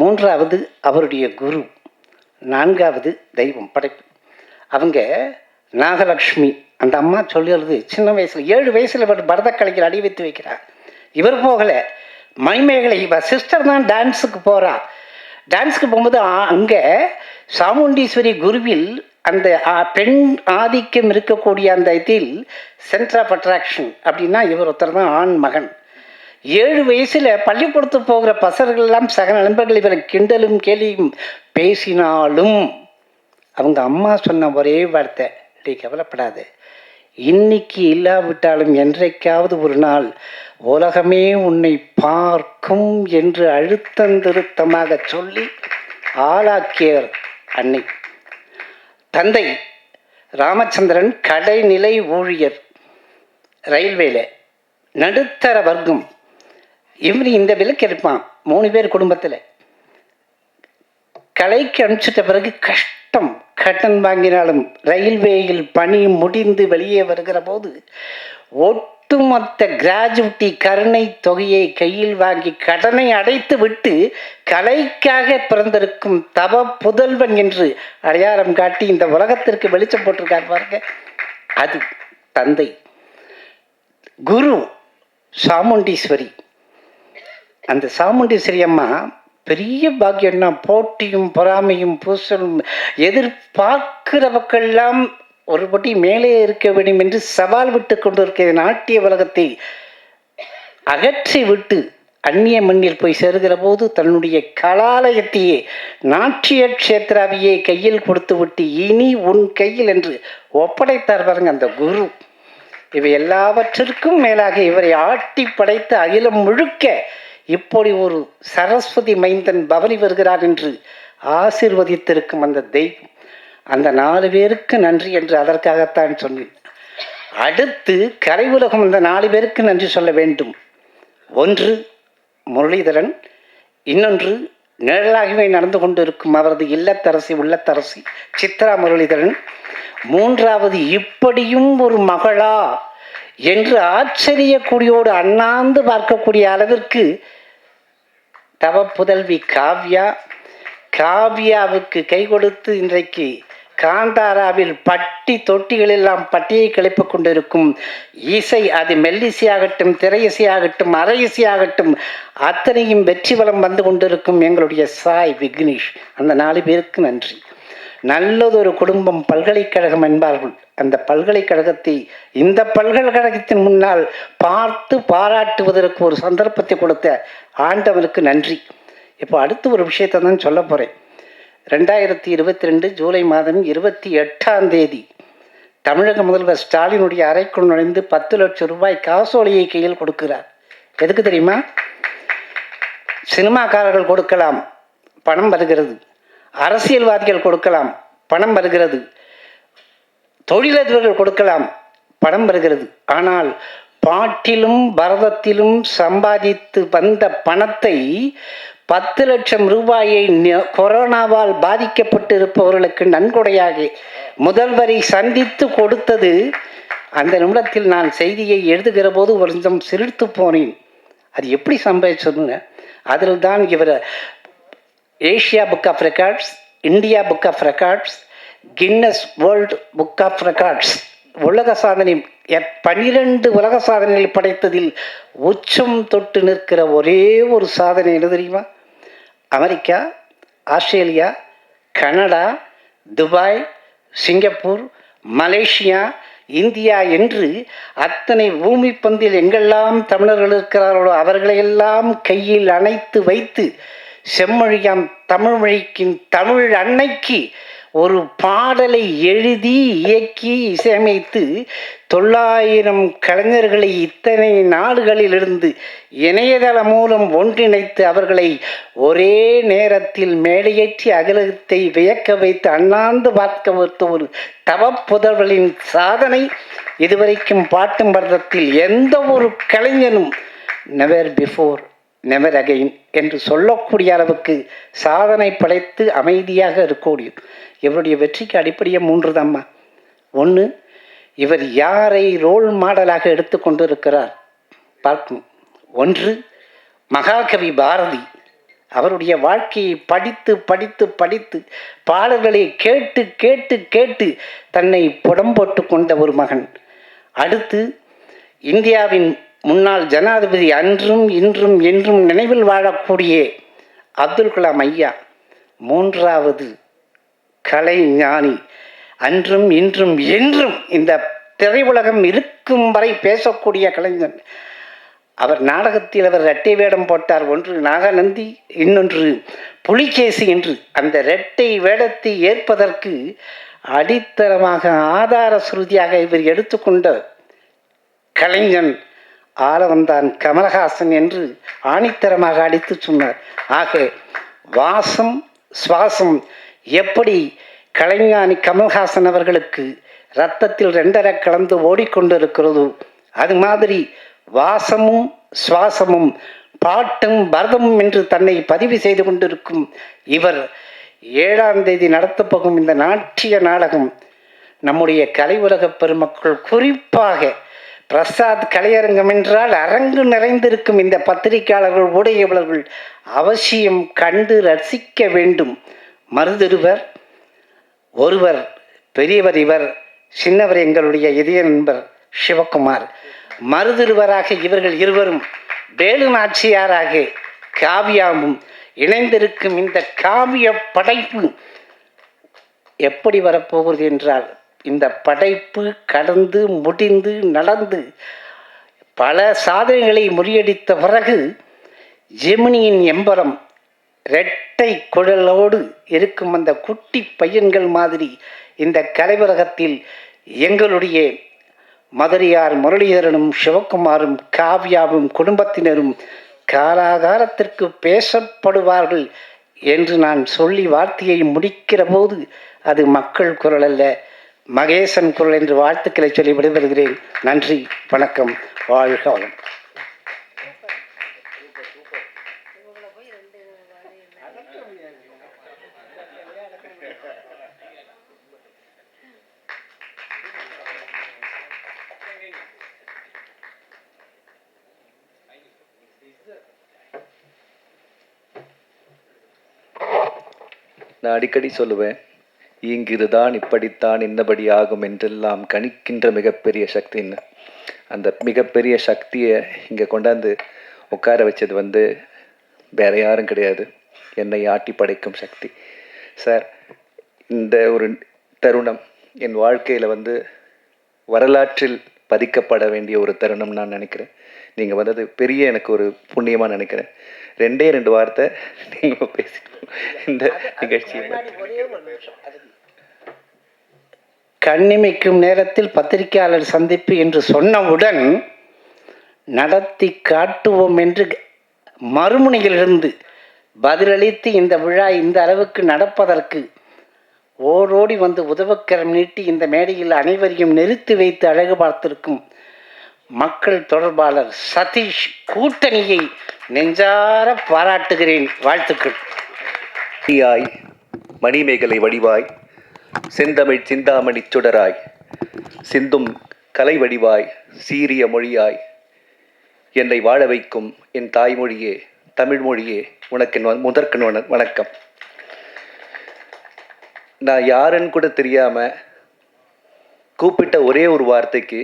3வது அவருடைய குரு, 4வது தெய்வம் படைப்பு. அவங்க நாகலக்ஷ்மி, அந்த அம்மா சொல்லுறது சின்ன வயசில் 7 வயசில் இவர் பரதக்கலைஞர் அடி வைத்து வைக்கிறார். இவர் போகலை, மணிமேகலை இவர் சிஸ்டர் தான் டான்ஸுக்கு போகிறா. டான்ஸுக்கு போகும்போது அங்கே சாமுண்டீஸ்வரி குருவில் அந்த பெண் ஆதிக்கம் இருக்கக்கூடிய அந்த இதில் சென்டர் ஆஃப் அட்ராக்ஷன் அப்படின்னா இவர் ஒருத்தர் தான் ஆண் மகன். 7 வயசில் பள்ளிக்கூடத்துக்கு போகிற பசர்கள் எல்லாம் சக நண்பர்கள் இவரை கிண்டலும் கேலியும் பேசினாலும் அவங்க அம்மா சொன்ன ஒரே வார்த்தை, நீ கவலைப்படாது, இன்னைக்கு இல்லாவிட்டாலும் என்றைக்காவது ஒரு நாள் உலகமே உன்னை பார்க்கும் என்று அழுத்தந்திருத்தமாக சொல்லி ஆளாக்கியர் அன்னை. தந்தை ராமச்சந்திரன் கடைநிலை ஊழியர், ரயில்வேல நடுத்தர வர்க்கம். இவர் இந்த விலக்கு எடுப்பான் 3 பேர் குடும்பத்தில். கலைக்கு அனுப்பிச்சிட்ட பிறகு கஷ்டம், கடன் வாங்கினாலும் ரயில்வேயில் பணி முடிந்து வெளியே வருகிற போது ஒட்டுமொத்த கிராஜுவிட்டி கருணை தொகையை கையில் வாங்கி கடனை அடைத்து விட்டு கலைக்காக பிறந்திருக்கும் தவ புதல்வன் என்று அடையாளம் காட்டி இந்த உலகத்திற்கு வெளிச்சம் போட்டிருக்கார் பாருங்க, அது தந்தை. குரு சாமுண்டீஸ்வரி, அந்த சாமுண்டீஸ்வரி அம்மா பெரிய பாக்கியம்னா போட்டியும் பொறாமையும் பூசலும் எதிர்பார்க்கிறவக்கெல்லாம் ஒருபடி மேலே இருக்க வேண்டும் என்று சவால் விட்டு கொண்டிருக்கிற நாட்டிய உலகத்தை அகற்றி விட்டு அந்நிய மண்ணில் போய் சேருகிற போது தன்னுடைய கலாலயத்தையே நாட்டிய கஷேத்திராவையே கையில் கொடுத்து விட்டு இனி உன் கையில் என்று ஒப்படைத்தார் பாருங்க அந்த குரு. இவை எல்லாவற்றிற்கும் மேலாக இவரை ஆட்டி படைத்து அகிலம் முழுக்க இப்படி ஒரு சரஸ்வதி மைந்தன் பவனி வருகிறார் என்று ஆசீர்வதித்திருக்கும் அந்த தெய்வம். அந்த 4 பேருக்கு நன்றி என்று அதற்காகத்தான் சொன்னேன். அடுத்து கலை உலகம் அந்த 4 பேருக்கு நன்றி சொல்ல வேண்டும். 1 முரளிதரன், இன்னொன்று நிழலாகவே நடந்து கொண்டிருக்கும் அவரது இல்லத்தரசி உள்ளத்தரசி சித்ரா முரளிதரன், 3வது இப்படியும் ஒரு மகளா என்று ஆச்சரியக்கூடியோடு அண்ணாந்து பார்க்கக்கூடிய அளவிற்கு தவ புதல்வி காவ்யா. காவ்யாவுக்கு கை கொடுத்து இன்றைக்கு காந்தாராவில் பட்டி தொட்டிகளெல்லாம் பட்டியை கிளப்பிக் கொண்டிருக்கும் இசை, அது மெல்லிசையாகட்டும், திரையிசையாகட்டும், அரை இசையாகட்டும், அத்தனையும் வெற்றி வலம் வந்து கொண்டிருக்கும் எங்களுடைய சாய் விக்னேஷ். அந்த 4 பேருக்கு நன்றி. நல்லதொரு குடும்பம் பல்கலைக்கழகம் என்பார்கள். அந்த பல்கலைக்கழகத்தை இந்த பல்கலைக்கழகத்தின் முன்னால் பார்த்து பாராட்டுவதற்கு ஒரு சந்தர்ப்பத்தை கொடுத்த ஆண்டவனுக்கு நன்றி. இப்போ அடுத்து ஒரு விஷயத்தை தான் சொல்ல போகிறேன். 2022 ஜூலை மாதம் 28 தமிழக முதல்வர் ஸ்டாலினுடைய அறைக்குள் நுழைந்து 10 லட்சம் ரூபாய் காசோலையை கையில் கொடுக்கிறார். எதுக்கு தெரியுமா? சினிமாக்காரர்கள் கொடுக்கலாம், பணம் வருகிறது. அரசியல்வாதிகள் கொடுக்கலாம், பணம் வருகிறது. தொழிலதிபர்கள் கொடுக்கலாம், பணம் வருகிறது. ஆனால் பாட்டிலும் பரதத்திலும் சம்பாதித்து வந்த பணத்தை 10 லட்சம் ரூபாயை கொரோனாவால் பாதிக்கப்பட்டு இருப்பவர்களுக்கு நன்கொடையாக முதல்வரை சந்தித்து கொடுத்தது. அந்த நிமிடத்தில் நான் செய்தியை எழுதுகிற போது கொஞ்சம் சிரித்து போனேன். அது எப்படி சம்பாதிச்சதுன்னு. அதில் தான் இவர் Asia book of records, India book of records, Guinness world book of records உலக சாதனை 12 உலக சாதனைகள் படைத்ததில் உச்சம் தொட்டு நிற்கிற ஒரே ஒரு சாதனை என்ன தெரியுமா? America, Australia, Canada, Dubai, Singapore, Malaysia, India என்று அத்தனை பூமி பந்தில் எங்கெல்லாம் தமிழர்கள் இருக்கிறார்களோ அவர்களையெல்லாம் கையில் அணைத்து வைத்து செம்மொழியாம் தமிழ் மொழிக்கின் தமிழ் அன்னைக்கு ஒரு பாடலை எழுதி இயக்கி இசையமைத்து 900 கலைஞர்களை இத்தனை நாடுகளிலிருந்து இணையதளம் மூலம் ஒன்றிணைத்து அவர்களை ஒரே நேரத்தில் மேடையேற்றி அகிலத்தை வியக்க வைத்து அண்ணாந்து பார்க்க வைத்த ஒரு தவப்புதல்வர்களின் சாதனை இதுவரைக்கும் பாட்டும் பரதத்தில் எந்த ஒரு கலைஞனும் நெவர் பிஃபோர் நெவர் அகைன் என்று சொல்லக்கூடிய அளவுக்கு சாதனை படைத்து அமைதியாக இருக்கக்கூடிய இவருடைய வெற்றிக்கு அடிப்படையே 3 தாம்மா. 1, இவர் யாரை ரோல் மாடலாக எடுத்துக்கொண்டு இருக்கிறார் பார்க்கணும். 1, மகாகவி பாரதி. அவருடைய வாழ்க்கையை படித்து படித்து படித்து பாடல்களை கேட்டு கேட்டு கேட்டு தன்னை புடம் போட்டு கொண்ட ஒரு மகன். அடுத்து இந்தியாவின் முன்னாள் ஜனாதிபதி, அன்றும் இன்றும் என்றும் நினைவில் வாழக்கூடிய அப்துல் கலாம் ஐயா. 3வது கலைஞானி, அன்றும் இன்றும் என்றும் இந்த திரையுலகம் இருக்கும் வரை பேசக்கூடிய கலைஞன். அவர் நாடகத்தில் அவர் இரட்டை வேடம் போட்டார். ஒன்று நாகநந்தி, இன்னொன்று புலிகேசி என்று. அந்த இரட்டை வேடத்தை ஏற்பதற்கு அடித்தளமாக ஆதார சுருதியாக இவர் எடுத்துக்கொண்ட கலைஞன் ஆளவந்தான் கமலஹாசன் என்று ஆணித்தரமாக அடித்து சொன்னார். ஆக வாசம் சுவாசம் எப்படி கலைஞானி கமல்ஹாசன் அவர்களுக்கு இரத்தத்தில் 2 கலந்து ஓடிக்கொண்டிருக்கிறதோ அது மாதிரி வாசமும் சுவாசமும் பாட்டும் பரதமும் என்று தன்னை பதிவு செய்து கொண்டிருக்கும் இவர் 7ஆம் தேதி நடத்தப்போகும் இந்த நாட்டிய நாடகம் நம்முடைய கலை உலக பெருமக்கள், குறிப்பாக பிரசாத் கலையரங்கம் என்றால் அரங்கு நிறைந்திருக்கும் இந்த பத்திரிகையாளர்கள், ஊடகவியலாளர்கள் அவசியம் கண்டு ரசிக்க வேண்டும். மருதிருவர் ஒருவர், பெரியவர் இவர், சின்னவர் எங்களுடைய இதய நண்பர் சிவகுமார். மருதிருவராக இவர்கள் இருவரும் வேலு நாச்சியாராக காவியாவும் இணைந்திருக்கும் இந்த காவிய படைப்பு எப்படி வரப்போகிறது என்றால், இந்த படைப்பு கடந்து முடிந்து நடந்து பல சாதனைகளை முறியடித்த பிறகு ஜெமினியின் எம்பரம் இரட்டை குழலோடு இருக்கும் அந்த குட்டி பையன்கள் மாதிரி இந்த கலைவரகத்தில் எங்களுடைய மதுரையார் முரளிதரனும் சிவகுமாரும் காவ்யாவும் குடும்பத்தினரும் காலாகாலத்திற்கு பேசப்படுவார்கள் என்று நான் சொல்லி வார்த்தையை முடிக்கிற போது அது மக்கள் குரல் அல்ல, மகேசன் குரல் என்று வாழ்த்துக்களை சொல்லி விடைபெறுகிறேன். நன்றி, வணக்கம், வாழ்க வளம். நான் அடிக்கடி சொல்லுவேன், இங்கிருதான் இப்படித்தான் இன்னபடி ஆகும் என்றெல்லாம் கணிக்கின்ற மிகப்பெரிய சக்தின்னு. அந்த மிகப்பெரிய சக்தியை இங்கே கொண்டாந்து உட்கார வச்சது வந்து வேற யாரும் கிடையாது, என்னை ஆட்டி படைக்கும் சக்தி. சார், இந்த ஒரு தருணம் என் வாழ்க்கையில் வந்து வரலாற்றில் பதிக்கப்பட வேண்டிய ஒரு தருணம் நான் நினைக்கிறேன். நீங்கள் வந்தது பெரிய எனக்கு ஒரு புண்ணியமாக நினைக்கிறேன். 2 வார்த்தை நீங்கள் பேசிக்கணும் இந்த நிகழ்ச்சியை. கண்ணிமைக்கும் நேரத்தில் பத்திரிகையாளர் சந்திப்பு என்று சொன்னவுடன் நடத்தி காட்டுவோம் என்று மறுமுனையிலிருந்து பதிலளித்து இந்த விழா இந்த அளவுக்கு நடப்பதற்கு ஓடோடி வந்து உதவக்கரம் நீட்டி இந்த மேடையில் அனைவரையும் நிறுத்தி வைத்து அழகு பார்த்திருக்கும் மக்கள் தொடர்பாளர் சதீஷ் கூட்டணியை நெஞ்சார பாராட்டுகிறேன். வாழ்த்துக்கள். மணிமேகலை வடிவாய், செந்தமிழ் சிந்தாமணி சுடராய், சிந்தும் கலை வடிவாய், சீரிய மொழியாய், என்னை வாழ வைக்கும் என் தாய்மொழியே, தமிழ் மொழியே, உனக்கு முதற்கண் வணக்கம். நான் யாருன்னு கூட தெரியாமல் கூப்பிட்ட ஒரே ஒரு வார்த்தைக்கு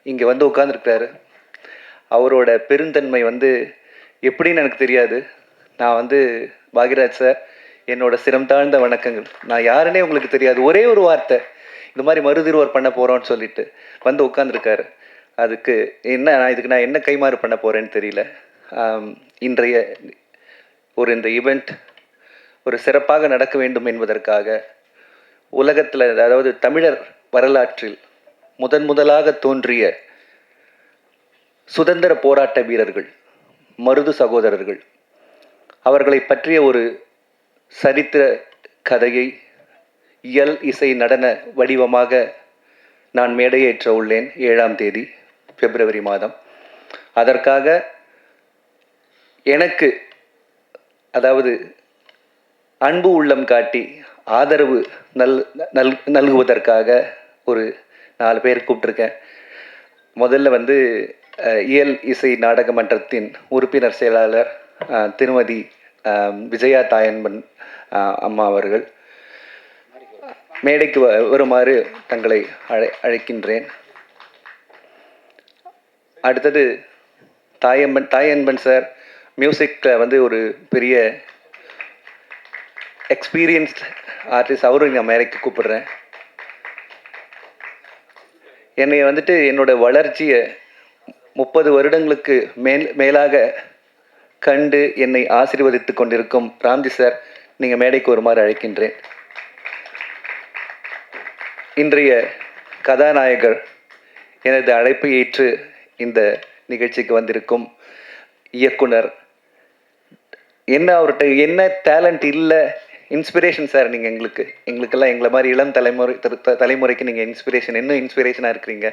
இங்கே வந்து உட்காந்துருக்காரு. அவரோட பெருந்தன்மை வந்து எப்படின்னு எனக்கு தெரியாது. நான் வந்து பாக்யராஜ் சார், என்னோட சிரம் தாழ்ந்த வணக்கங்கள். நான் யாருன்னே உங்களுக்கு தெரியாது, ஒரே ஒரு வார்த்தை இந்த மாதிரி மறுதிருவர் பண்ண போகிறோன்னு சொல்லிட்டு வந்து உட்காந்துருக்காரு. அதுக்கு நான் என்ன கைமாறு பண்ண போகிறேன்னு தெரியல. இன்றைய இந்த ஈவெண்ட் ஒரு சிறப்பாக நடக்க வேண்டும் என்பதற்காக உலகத்தில், அதாவது தமிழர் வரலாற்றில் முதலாக தோன்றிய சுதந்திர போராட்ட வீரர்கள் மருது சகோதரர்கள், அவர்களை பற்றிய ஒரு சரித்திர கதையை இயல் இசை நடன வடிவமாக நான் மேடையேற்ற உள்ளேன் 7ஆம் தேதி பிப்ரவரி மாதம். அதற்காக எனக்கு, அதாவது அன்பு உள்ளம் காட்டி ஆதரவு நல்குவதற்காக ஒரு 4 பேர் கூப்பிட்டுருக்கேன். முதல்ல வந்து இயல் இசை நாடக மன்றத்தின் உறுப்பினர் செயலாளர் திருமதி விஜயா தாயன்பன் அம்மா அவர்கள் மேடைக்கு வருமாறு தங்களை அழைக்கின்றேன். அடுத்தது தாயன்பன் சார், மியூசிக்கில் வந்து ஒரு பெரிய எக்ஸ்பீரியன்ஸ்ட் ஆர்டிஸ்ட், அவரும் நான் மேடைக்கு கூப்பிடுறேன். என்னை வந்துட்டு என்னோட வளர்ச்சியை 30 வருடங்களுக்கு மேலாக கண்டு என்னை ஆசீர்வதித்து கொண்டிருக்கும் ராம்ஜி சார், நீங்கள் மேடைக்கு வருமாறு அழைக்கின்றேன். இன்றைய கதாநாயகர், எனது அழைப்பை ஏற்று இந்த நிகழ்ச்சிக்கு வந்திருக்கும் இயக்குனர், அவர்கிட்ட என்ன டேலண்ட் இல்லை, இன்ஸ்பிரேஷன் சார். நீங்கள் எங்களுக்கெல்லாம் எங்களை மாதிரி இளம் தலைமுறைக்கு நீங்கள் இன்ஸ்பிரேஷன், இன்னும் இன்ஸ்பிரேஷனாக இருக்கிறீங்க.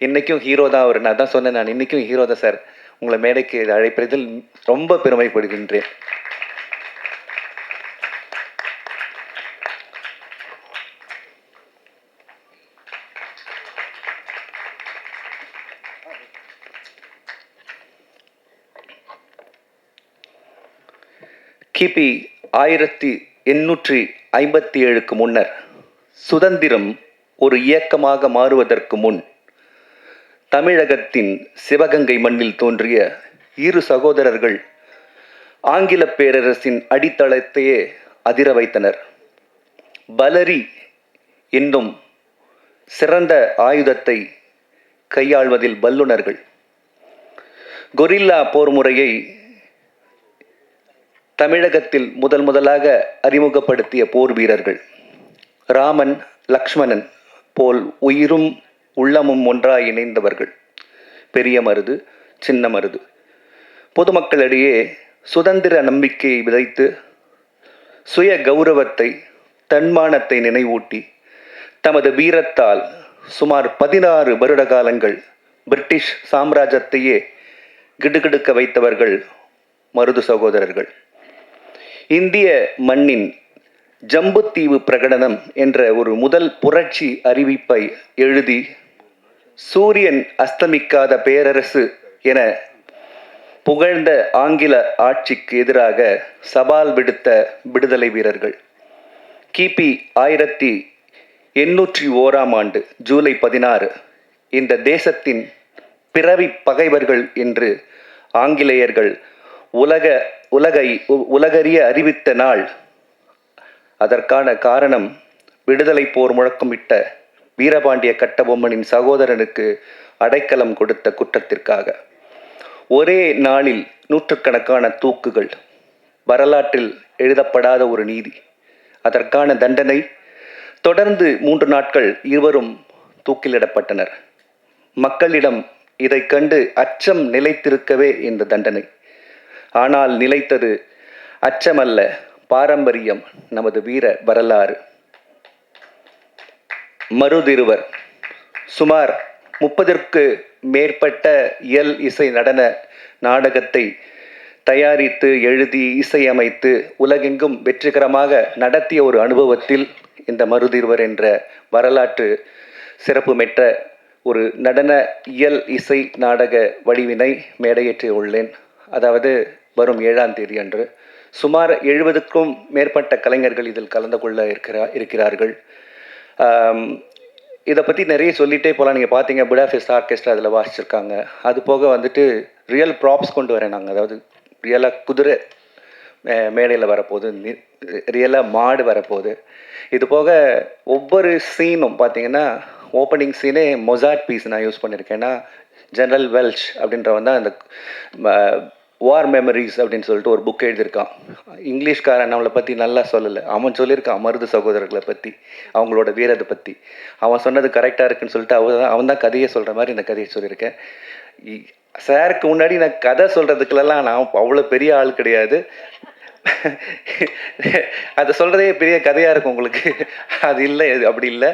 இன்றைக்கும் ஹீரோ தான் அவர். நான் தான் சொன்னேன், நான் இன்றைக்கும் ஹீரோ தான் சார். உங்களை மேடைக்கு அழைப்பதில் ரொம்ப பெருமைப்படுகின்றேன். கிபி 1857க்கு முன்னர் சுதந்திரம் ஒரு இயக்கமாக மாறுவதற்கு முன் தமிழகத்தின் சிவகங்கை மண்ணில் தோன்றிய 2 சகோதரர்கள் ஆங்கில பேரரசின் அடித்தளத்தையே அதிர வைத்தனர். பலரி என்னும் சிறந்த ஆயுதத்தை கையாள்வதில் வல்லுநர்கள். கொரில்லா போர் முறையை தமிழகத்தில் முதலாக அறிமுகப்படுத்திய போர் வீரர்கள். ராமன் லக்ஷ்மணன் போல் உயிரும் உள்ளமும் ஒன்றாய் இணைந்தவர்கள். பெரிய மருது, சின்ன மருது பொதுமக்களிடையே சுதந்திர நம்பிக்கையை விதைத்து சுய கௌரவத்தை, தன்மானத்தை நினைவூட்டி தமது வீரத்தால் சுமார் 16 வருட காலங்கள் பிரிட்டிஷ் சாம்ராஜ்யத்தையே கிடுகிடுக்க வைத்தவர்கள் மருது சகோதரர்கள். இந்திய மண்ணின் ஜம்புத்தீவு பிரகடனம் என்ற ஒரு முதல் புரட்சி அறிவிப்பை எழுதி சூரியன் அஸ்தமிக்காத பேரரசு என புகழ்ந்த ஆங்கில ஆட்சிக்கு எதிராக சவால் விடுத்த விடுதலை வீரர்கள். கிபி 1801 ஜூலை 16 இந்த தேசத்தின் பிறவி பகைவர்கள் என்று ஆங்கிலேயர்கள் உலகறிய அறிவித்த நாள். அதற்கான காரணம் விடுதலை போர் முழக்கமிட்ட வீரபாண்டிய கட்டபொம்மனின் சகோதரனுக்கு அடைக்கலம் கொடுத்த குற்றத்திற்காக. ஒரே நாளில் நூற்றுக்கணக்கான தூக்குகள், வரலாற்றில் எழுதப்படாத ஒரு நீதி. அதற்கான தண்டனை தொடர்ந்து 3 நாட்கள் இருவரும் தூக்கிலிடப்பட்டனர். மக்களிடம் இதை கண்டு அச்சம் நிலைத்திருக்கவே இந்த தண்டனை. ஆனால் நிலைத்தது அச்சமல்ல, பாரம்பரியம், நமது வீர வரலாறு. மருதிருவர் சுமார் 30ற்கு மேற்பட்ட இயல் இசை நடன நாடகத்தை தயாரித்து எழுதி இசையமைத்து உலகெங்கும் வெற்றிகரமாக நடத்திய ஒரு அனுபவத்தில் இந்த மருதிருவர் என்ற வரலாற்று சிறப்பு பெற்ற ஒரு நடன இயல் இசை நாடக வடிவினை மேடையேற்றி உள்ளேன். அதாவது வரும் 7ஆம் தேதி அன்று சுமார் 70க்கும் மேற்பட்ட கலைஞர்கள் இதில் கலந்து கொள்ள இருக்கிறார்கள். இதை பற்றி நிறைய சொல்லிகிட்டே போகலாம். நீங்கள் பார்த்தீங்க புடாபெஸ்ட் ஆர்கெஸ்ட்ரா அதில் வாசிச்சிருக்காங்க. அது போக வந்துட்டு ரியல் ப்ராப்ஸ் கொண்டு வரேன் நாங்கள். அதாவது ரியலாக குதிரை மேடையில் வரப்போகுது, ரியலாக மாடு வரப்போகுது. இது போக ஒவ்வொரு சீனும் பார்த்தீங்கன்னா ஓப்பனிங் சீனே மொசாட் பீஸ் நான் யூஸ் பண்ணியிருக்கேன். ஏன்னா ஜெனரல் வெல்ச் அப்படின்றவன் தான் அந்த வார் மெமரிஸ் அப்படின்னு சொல்லிட்டு ஒரு புக் எழுதியிருக்கான். இங்கிலீஷ்காரன் நம்மளை பற்றி நல்லா சொல்லலை, அவன் சொல்லியிருக்கான் மருது சகோதரர்களை பற்றி, அவங்களோட வீரத்தை பற்றி. அவன் சொன்னது கரெக்டாக இருக்குன்னு சொல்லிட்டு அவன் தான் கதையை சொல்கிற மாதிரி இந்த கதையை சொல்லியிருக்கேன். சாருக்கு முன்னாடி நான் கதை சொல்கிறதுக்குலாம் நான் அவ்வளோ பெரிய ஆள் கிடையாது. அதை சொல்கிறதே பெரிய கதையாக இருக்கும் உங்களுக்கு. அது இல்லை, அப்படி இல்லை.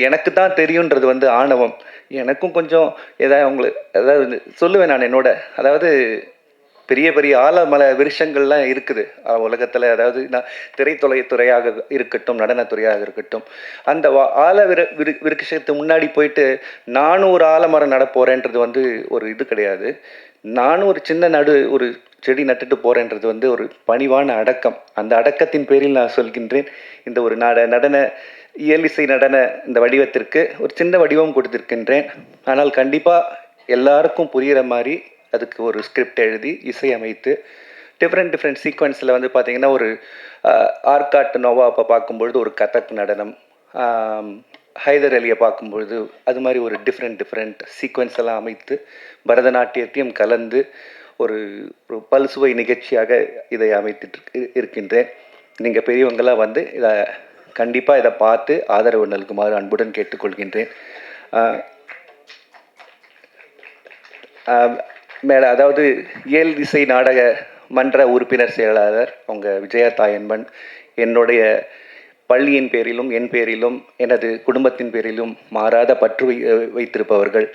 எனக்கு தான் தெரியுன்றது வந்து ஆணவம். எனக்கும் கொஞ்சம் ஏதாவது சொல்லுவேன் நான் என்னோட. அதாவது பெரிய பெரிய ஆலமலை விருஷங்கள்லாம் இருக்குது உலகத்தில். அதாவது நான் திரைத்துறையாக இருக்கட்டும், நடனத்துறையாக இருக்கட்டும், அந்த விருட்சத்துக்கு முன்னாடி போயிட்டு நானும் ஒரு ஆலமரம் நட போகிறேன்றது வந்து ஒரு இது கிடையாது. நானும் ஒரு சின்ன ஒரு செடி நட்டுட்டு போகிறேன்றது வந்து ஒரு பணிவான அடக்கம். அந்த அடக்கத்தின் பேரில் நான் சொல்கின்றேன். இந்த ஒரு நடன இயல் இசை நடன இந்த வடிவத்திற்கு ஒரு சின்ன வடிவம் கொடுத்திருக்கின்றேன். ஆனால் கண்டிப்பாக எல்லாருக்கும் புரிகிற மாதிரி அதுக்கு ஒரு ஸ்கிரிப்ட் எழுதி இசையமைத்து டிஃப்ரெண்ட் சீக்வன்ஸில் வந்து பார்த்திங்கன்னா ஒரு ஆர்காட் நோவாப்பை பார்க்கும்பொழுது ஒரு கதக் நடனம், ஹைதர் அலியை பார்க்கும்பொழுது அது மாதிரி ஒரு டிஃப்ரெண்ட் சீக்வன்ஸ் எல்லாம் அமைத்து பரதநாட்டியத்தையும் கலந்து ஒரு பல்சுவை நிகழ்ச்சியாக இதை அமைத்துட்டு இருக்கின்றேன். நீங்கள் பெரியவங்களாம் வந்து கண்டிப்பாக இதை பார்த்து ஆதரவு நல்குமாறு அன்புடன் கேட்டுக்கொள்கின்றேன். அதாவது இயல் இசை நாடக மன்ற உறுப்பினர் செயலாளர் அவங்க விஜயா தாயன்பன், என்னுடைய பள்ளியின் பேரிலும் என் பேரிலும் எனது குடும்பத்தின் பேரிலும் மாறாத பற்று வைத்திருப்பவர்கள்.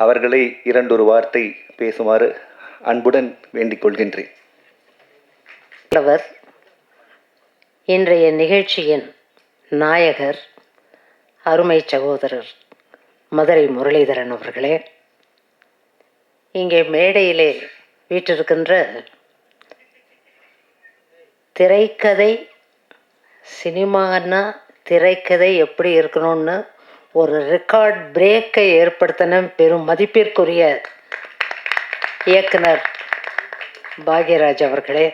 அவர்களை 2 வார்த்தை பேசுமாறு அன்புடன் வேண்டிக் கொள்கின்றேன். இன்றைய நிகழ்ச்சியின் நாயகர் அருமை சகோதரர் மதுரை முரளிதரன் அவர்களே, இங்கே மேடையிலே வீற்றிருக்கின்ற திரைக்கதை, சினிமான்னா திரைக்கதை எப்படி இருக்கணும்னு ஒரு ரெக்கார்ட் பிரேக்கை ஏற்படுத்தின பெரும் மதிப்பிற்குரிய இயக்குனர் பாக்யராஜ் அவர்களே,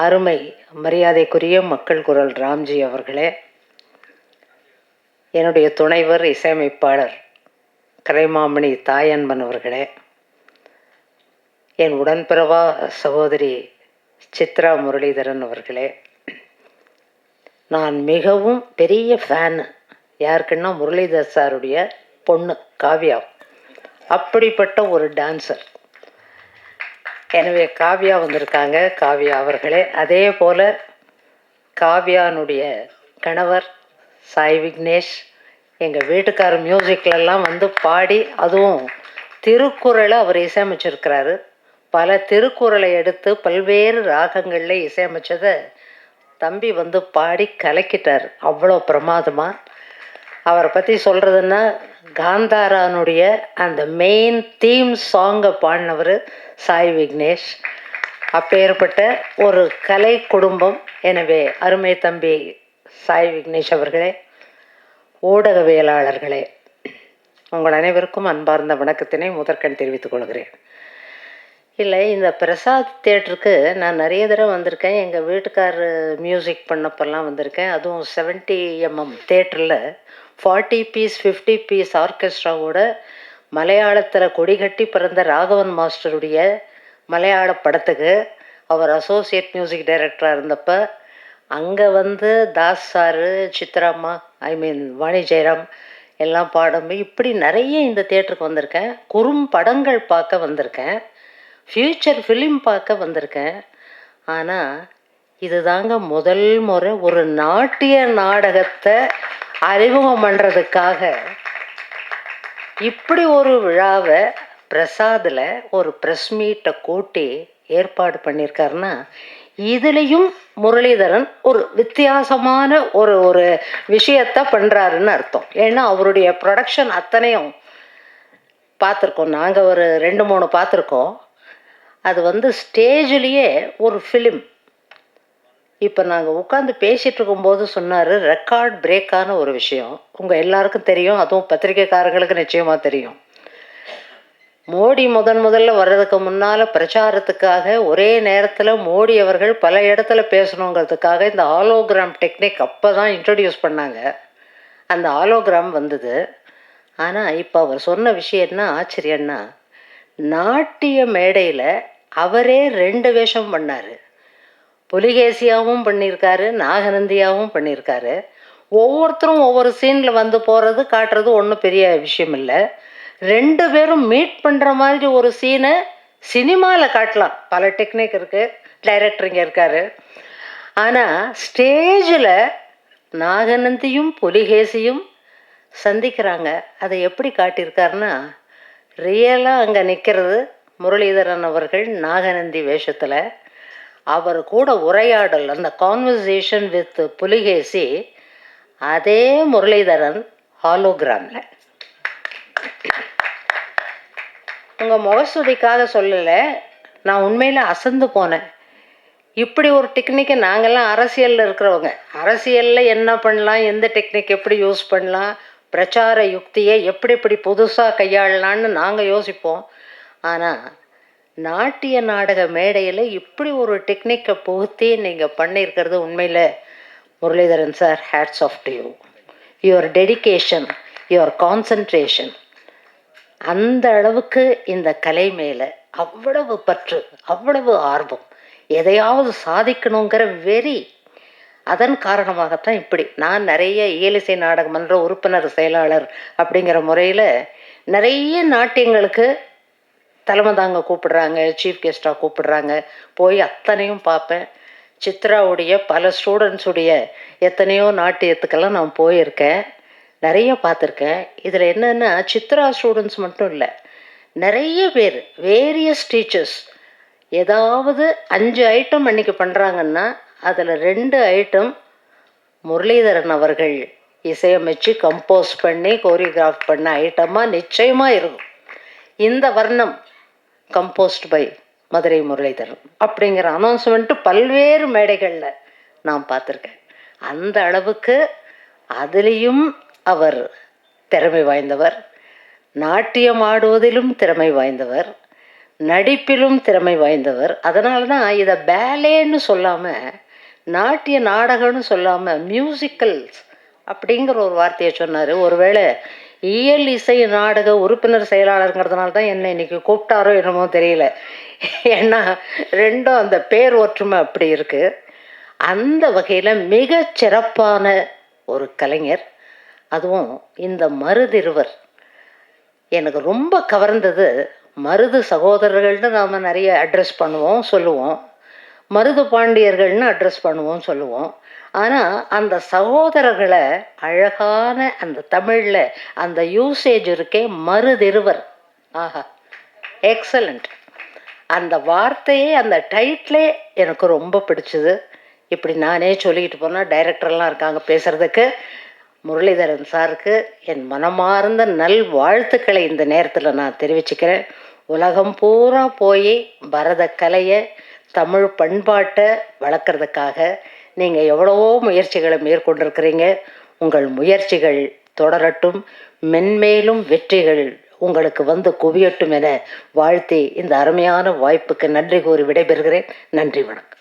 அருமை மரியாதைக்குரிய மக்கள் குரல் ராம்ஜி அவர்களே, என்னுடைய துணைவர் இசையமைப்பாளர் கலைமாமணி தாயன்பன் அவர்களே, என் உடன்பிறவா சகோதரி சித்ரா முரளிதரன் அவர்களே, நான் மிகவும் பெரிய ஃபேனு. யாருக்குன்னா முரளிதர் சாருடைய பொண்ணு காவ்யா. அப்படிப்பட்ட ஒரு டான்சர். எனவே காவ்யா வந்திருக்காங்க. காவ்யா அவர்களே, அதே போல் காவ்யானுடைய கணவர் சாய் விக்னேஷ் எங்கள் வீட்டுக்கார மியூசிக்லெல்லாம் வந்து பாடி, அதுவும் திருக்குறளை அவர் இசையமைச்சிருக்கிறாரு. பல திருக்குறளை எடுத்து பல்வேறு ராகங்களில் இசையமைச்சதை தம்பி வந்து பாடி கலக்கிட்டார். அவ்வளோ பிரமாதமாக. அவரை பற்றி சொல்கிறதுன்னா, காந்தாரானுடைய அந்த மெயின் தீம் சாங்கை பாடினவர் சாய் விக்னேஷ். அப்பேற்பட்ட ஒரு கலை குடும்பம். எனவே அருமை தம்பி சாய் விக்னேஷ் அவர்களே, ஊடகவியலாளர்களே, உங்கள் அனைவருக்கும் அன்பார்ந்த வணக்கத்தினை முதற்கண் தெரிவித்துக் கொள்கிறேன். இல்லை, இந்த பிரசாத் தேட்டருக்கு நான் நிறைய தடவை வந்திருக்கேன். எங்கள் வீட்டுக்கார் மியூசிக் பண்ணப்பெல்லாம் வந்திருக்கேன். அதுவும் 70mm தேட்டரில் 40 பீஸ் 50 பீஸ் ஆர்கெஸ்ட்ராவோட மலையாளத்தில் கொடிகட்டி பிறந்த ராகவன் மாஸ்டருடைய மலையாள படத்துக்கு அவர் அசோசியேட் மியூசிக் டைரக்டராக இருந்தப்போ அங்கே வந்து தாஸ் சாரு, சித்ராம்மா, வாணி ஜெயராம் எல்லாம் பாடம் இப்படி நிறைய இந்த தேட்டருக்கு வந்திருக்கேன். படங்கள் பார்க்க வந்திருக்கேன், ஃப்யூச்சர் ஃபிலிம் பார்க்க வந்திருக்கேன். ஆனால் இது தாங்க முதல் முறை ஒரு நாட்டிய நாடகத்தை அறிமுகம் பண்ணுறதுக்காக இப்படி ஒரு விழாவை பிரசாதில் ஒரு ப்ரெஸ் மீட்டை கூட்டி ஏற்பாடு பண்ணியிருக்காருன்னா, இதுலேயும் முரளிதரன் ஒரு வித்தியாசமான ஒரு ஒரு விஷயத்தை பண்ணுறாருன்னு அர்த்தம். ஏன்னா அவருடைய ப்ரொடக்ஷன் அத்தனையும் பார்த்துருக்கோம், நாங்கள் ஒரு 2-3 பார்த்துருக்கோம். அது வந்து ஸ்டேஜ்லேயே ஒரு ஃபிலிம். இப்போ நாங்கள் உட்காந்து பேசிகிட்டு இருக்கும்போது சொன்னார், ரெக்கார்ட் பிரேக்கான ஒரு விஷயம் உங்கள் எல்லாருக்கும் தெரியும், அதுவும் பத்திரிகைக்காரங்களுக்கு நிச்சயமாக தெரியும். மோடி முதல்ல வர்றதுக்கு முன்னால் பிரச்சாரத்துக்காக ஒரே நேரத்தில் மோடி அவர்கள் பல இடத்துல பேசணுங்கிறதுக்காக இந்த ஹாலோகிராம் டெக்னிக் அப்போ தான் இன்ட்ரடியூஸ் பண்ணாங்க. அந்த ஹாலோகிராம் வந்தது. ஆனால் இப்போ அவர் சொன்ன விஷயம் என்ன ஆச்சரியன்னா, நாட்டிய மேடையில் அவரே 2 வேஷம் பண்ணார். புலிகேசியாவும் பண்ணியிருக்காரு, நாகநந்தியாவும் பண்ணியிருக்காரு. ஒவ்வொருத்தரும் ஒவ்வொரு சீனில் வந்து போகிறது காட்டுறது ஒன்றும் பெரிய விஷயம் இல்லை. 2 பேரும் மீட் பண்ணுற மாதிரி ஒரு சீனை சினிமாவில் காட்டலாம். பல டெக்னிக் இருக்குது, டைரக்டர் இங்கே இருக்கார். ஆனால் ஸ்டேஜில் நாகநந்தியும் புலிகேசியும் சந்திக்கிறாங்க. அதை எப்படி காட்டியிருக்காருன்னா, ரியலாக அங்கே நிற்கிறது முரளிதரன் அவர்கள் நாகநந்தி வேஷத்தில். அவர் கூட உரையாடல், அந்த கான்வர்சேஷன் வித் புலிகேசி, அதே முரளிதரன் ஹாலோகிராமில். உங்கள் முகஸ்துதிக்காக சொல்லலை, நான் உண்மையில் அசந்து போனேன். இப்படி ஒரு டெக்னிக்கை நாங்கள்லாம் அரசியலில் இருக்கிறவங்க, அரசியலில் என்ன பண்ணலாம், எந்த டெக்னிக் எப்படி யூஸ் பண்ணலாம், பிரச்சார யுக்தியை எப்படி புதுசாக கையாளலான்னு நாங்கள் யோசிப்போம். ஆனால் நாட்டிய நாடக மேடையில் இப்படி ஒரு டெக்னிக்கை புகுத்தி நீங்கள் பண்ணியிருக்கிறது உண்மையில் Muralitharan sir, hats off to you. Your dedication, your concentration, அந்த அளவுக்கு இந்த கலை மேலே அவ்வளவு பற்று, அவ்வளவு ஆர்வம், எதையாவது சாதிக்கணுங்கிற வெறி. அதன் காரணமாகத்தான் இப்படி நான் நிறைய இயலிசை நாடக மன்ற உறுப்பினர் செயலாளர் அப்படிங்கிற முறையில் நிறைய நாட்டியங்களுக்கு தலைமை தாங்க கூப்பிடுறாங்க, சீஃப் கெஸ்ட்டாக கூப்பிடுறாங்க, போய் அத்தனையும் பார்ப்பேன். சித்ராவுடைய பல ஸ்டூடெண்ட்ஸுடைய எத்தனையோ நாட்டியத்துக்கெல்லாம் நான் போயிருக்கேன், நிறைய பார்த்துருக்கேன். இதில் என்னென்னா, சித்ரா ஸ்டூடெண்ட்ஸ் மட்டும் இல்லை, நிறைய பேர் வேரியஸ் டீச்சர்ஸ் ஏதாவது 5 ஐட்டம் அன்றைக்கி பண்ணுறாங்கன்னா அதில் 2 ஐட்டம் முரளிதரன் அவர்கள் இசையமைச்சு கம்போஸ் பண்ணி கோரியோகிராஃப் பண்ண ஐட்டமாக நிச்சயமாக இருக்கும். இந்த வர்ணம் கம்போஸ்ட் பை மதுரை முரளிதரன் அப்படிங்கிற அனௌன்ஸ்மெண்ட்டு பல்வேறு மேடைகளில் நான் பார்த்துருக்கேன். அந்த அளவுக்கு அதுலேயும் அவர் திறமை வாய்ந்தவர், நாட்டியம் ஆடுவதிலும் திறமை வாய்ந்தவர், நடிப்பிலும் திறமை வாய்ந்தவர். அதனால தான் இதை பேலேன்னு சொல்லாமல், நாட்டிய நாடகம்னு சொல்லாமல் மியூசிக்கல்ஸ் அப்படிங்கிற ஒரு வார்த்தையை சொன்னார். ஒருவேளை இயல் இசை நாடக உறுப்பினர் செயலாளருங்கிறதுனால தான் என்னை இன்றைக்கி கூப்பிட்டாரோ என்னமோ தெரியல. ஏன்னா 2ம் அந்த பேர் ஒற்றுமை அப்படி இருக்குது. அந்த வகையில் மிக சிறப்பான ஒரு கலைஞர். அதுவும் இந்த மருதிருவர் எனக்கு ரொம்ப கவர்ந்தது. மருது சகோதரர்கள்னு நாம் நிறைய அட்ரஸ் பண்ணுவோம், சொல்லுவோம், மருது பாண்டியர்கள்னு அட்ரஸ் பண்ணுவோம், சொல்லுவோம். ஆனால் அந்த சகோதரர்களை அழகான அந்த தமிழில் அந்த யூசேஜ் இருக்கே, மருதிருவர், ஆஹா எக்ஸலண்ட். அந்த வார்த்தையே, அந்த டைட்டிலே எனக்கு ரொம்ப பிடிச்சது. இப்படி நானே சொல்லிக்கிட்டு போனால் டைரக்டர்லாம் இருக்காங்க பேசுகிறதுக்கு. முரளிதரன் சாருக்கு என் மனமார்ந்த நல் வாழ்த்துக்களை இந்த நேரத்தில் நான் தெரிவிச்சுக்கிறேன். உலகம் பூரா போய் பரத கலையை தமிழ் பண்பாட்டை வளர்க்குறதுக்காக நீங்கள் எவ்வளவோ முயற்சிகளை மேற்கொண்டிருக்கிறீங்க. உங்கள் முயற்சிகள் தொடரட்டும், மென்மேலும் வெற்றிகள் உங்களுக்கு வந்து குவியட்டும் என வாழ்த்தி இந்த அருமையான வாய்ப்புக்கு நன்றி கூறி விடைபெறுகிறேன். நன்றி, வணக்கம்.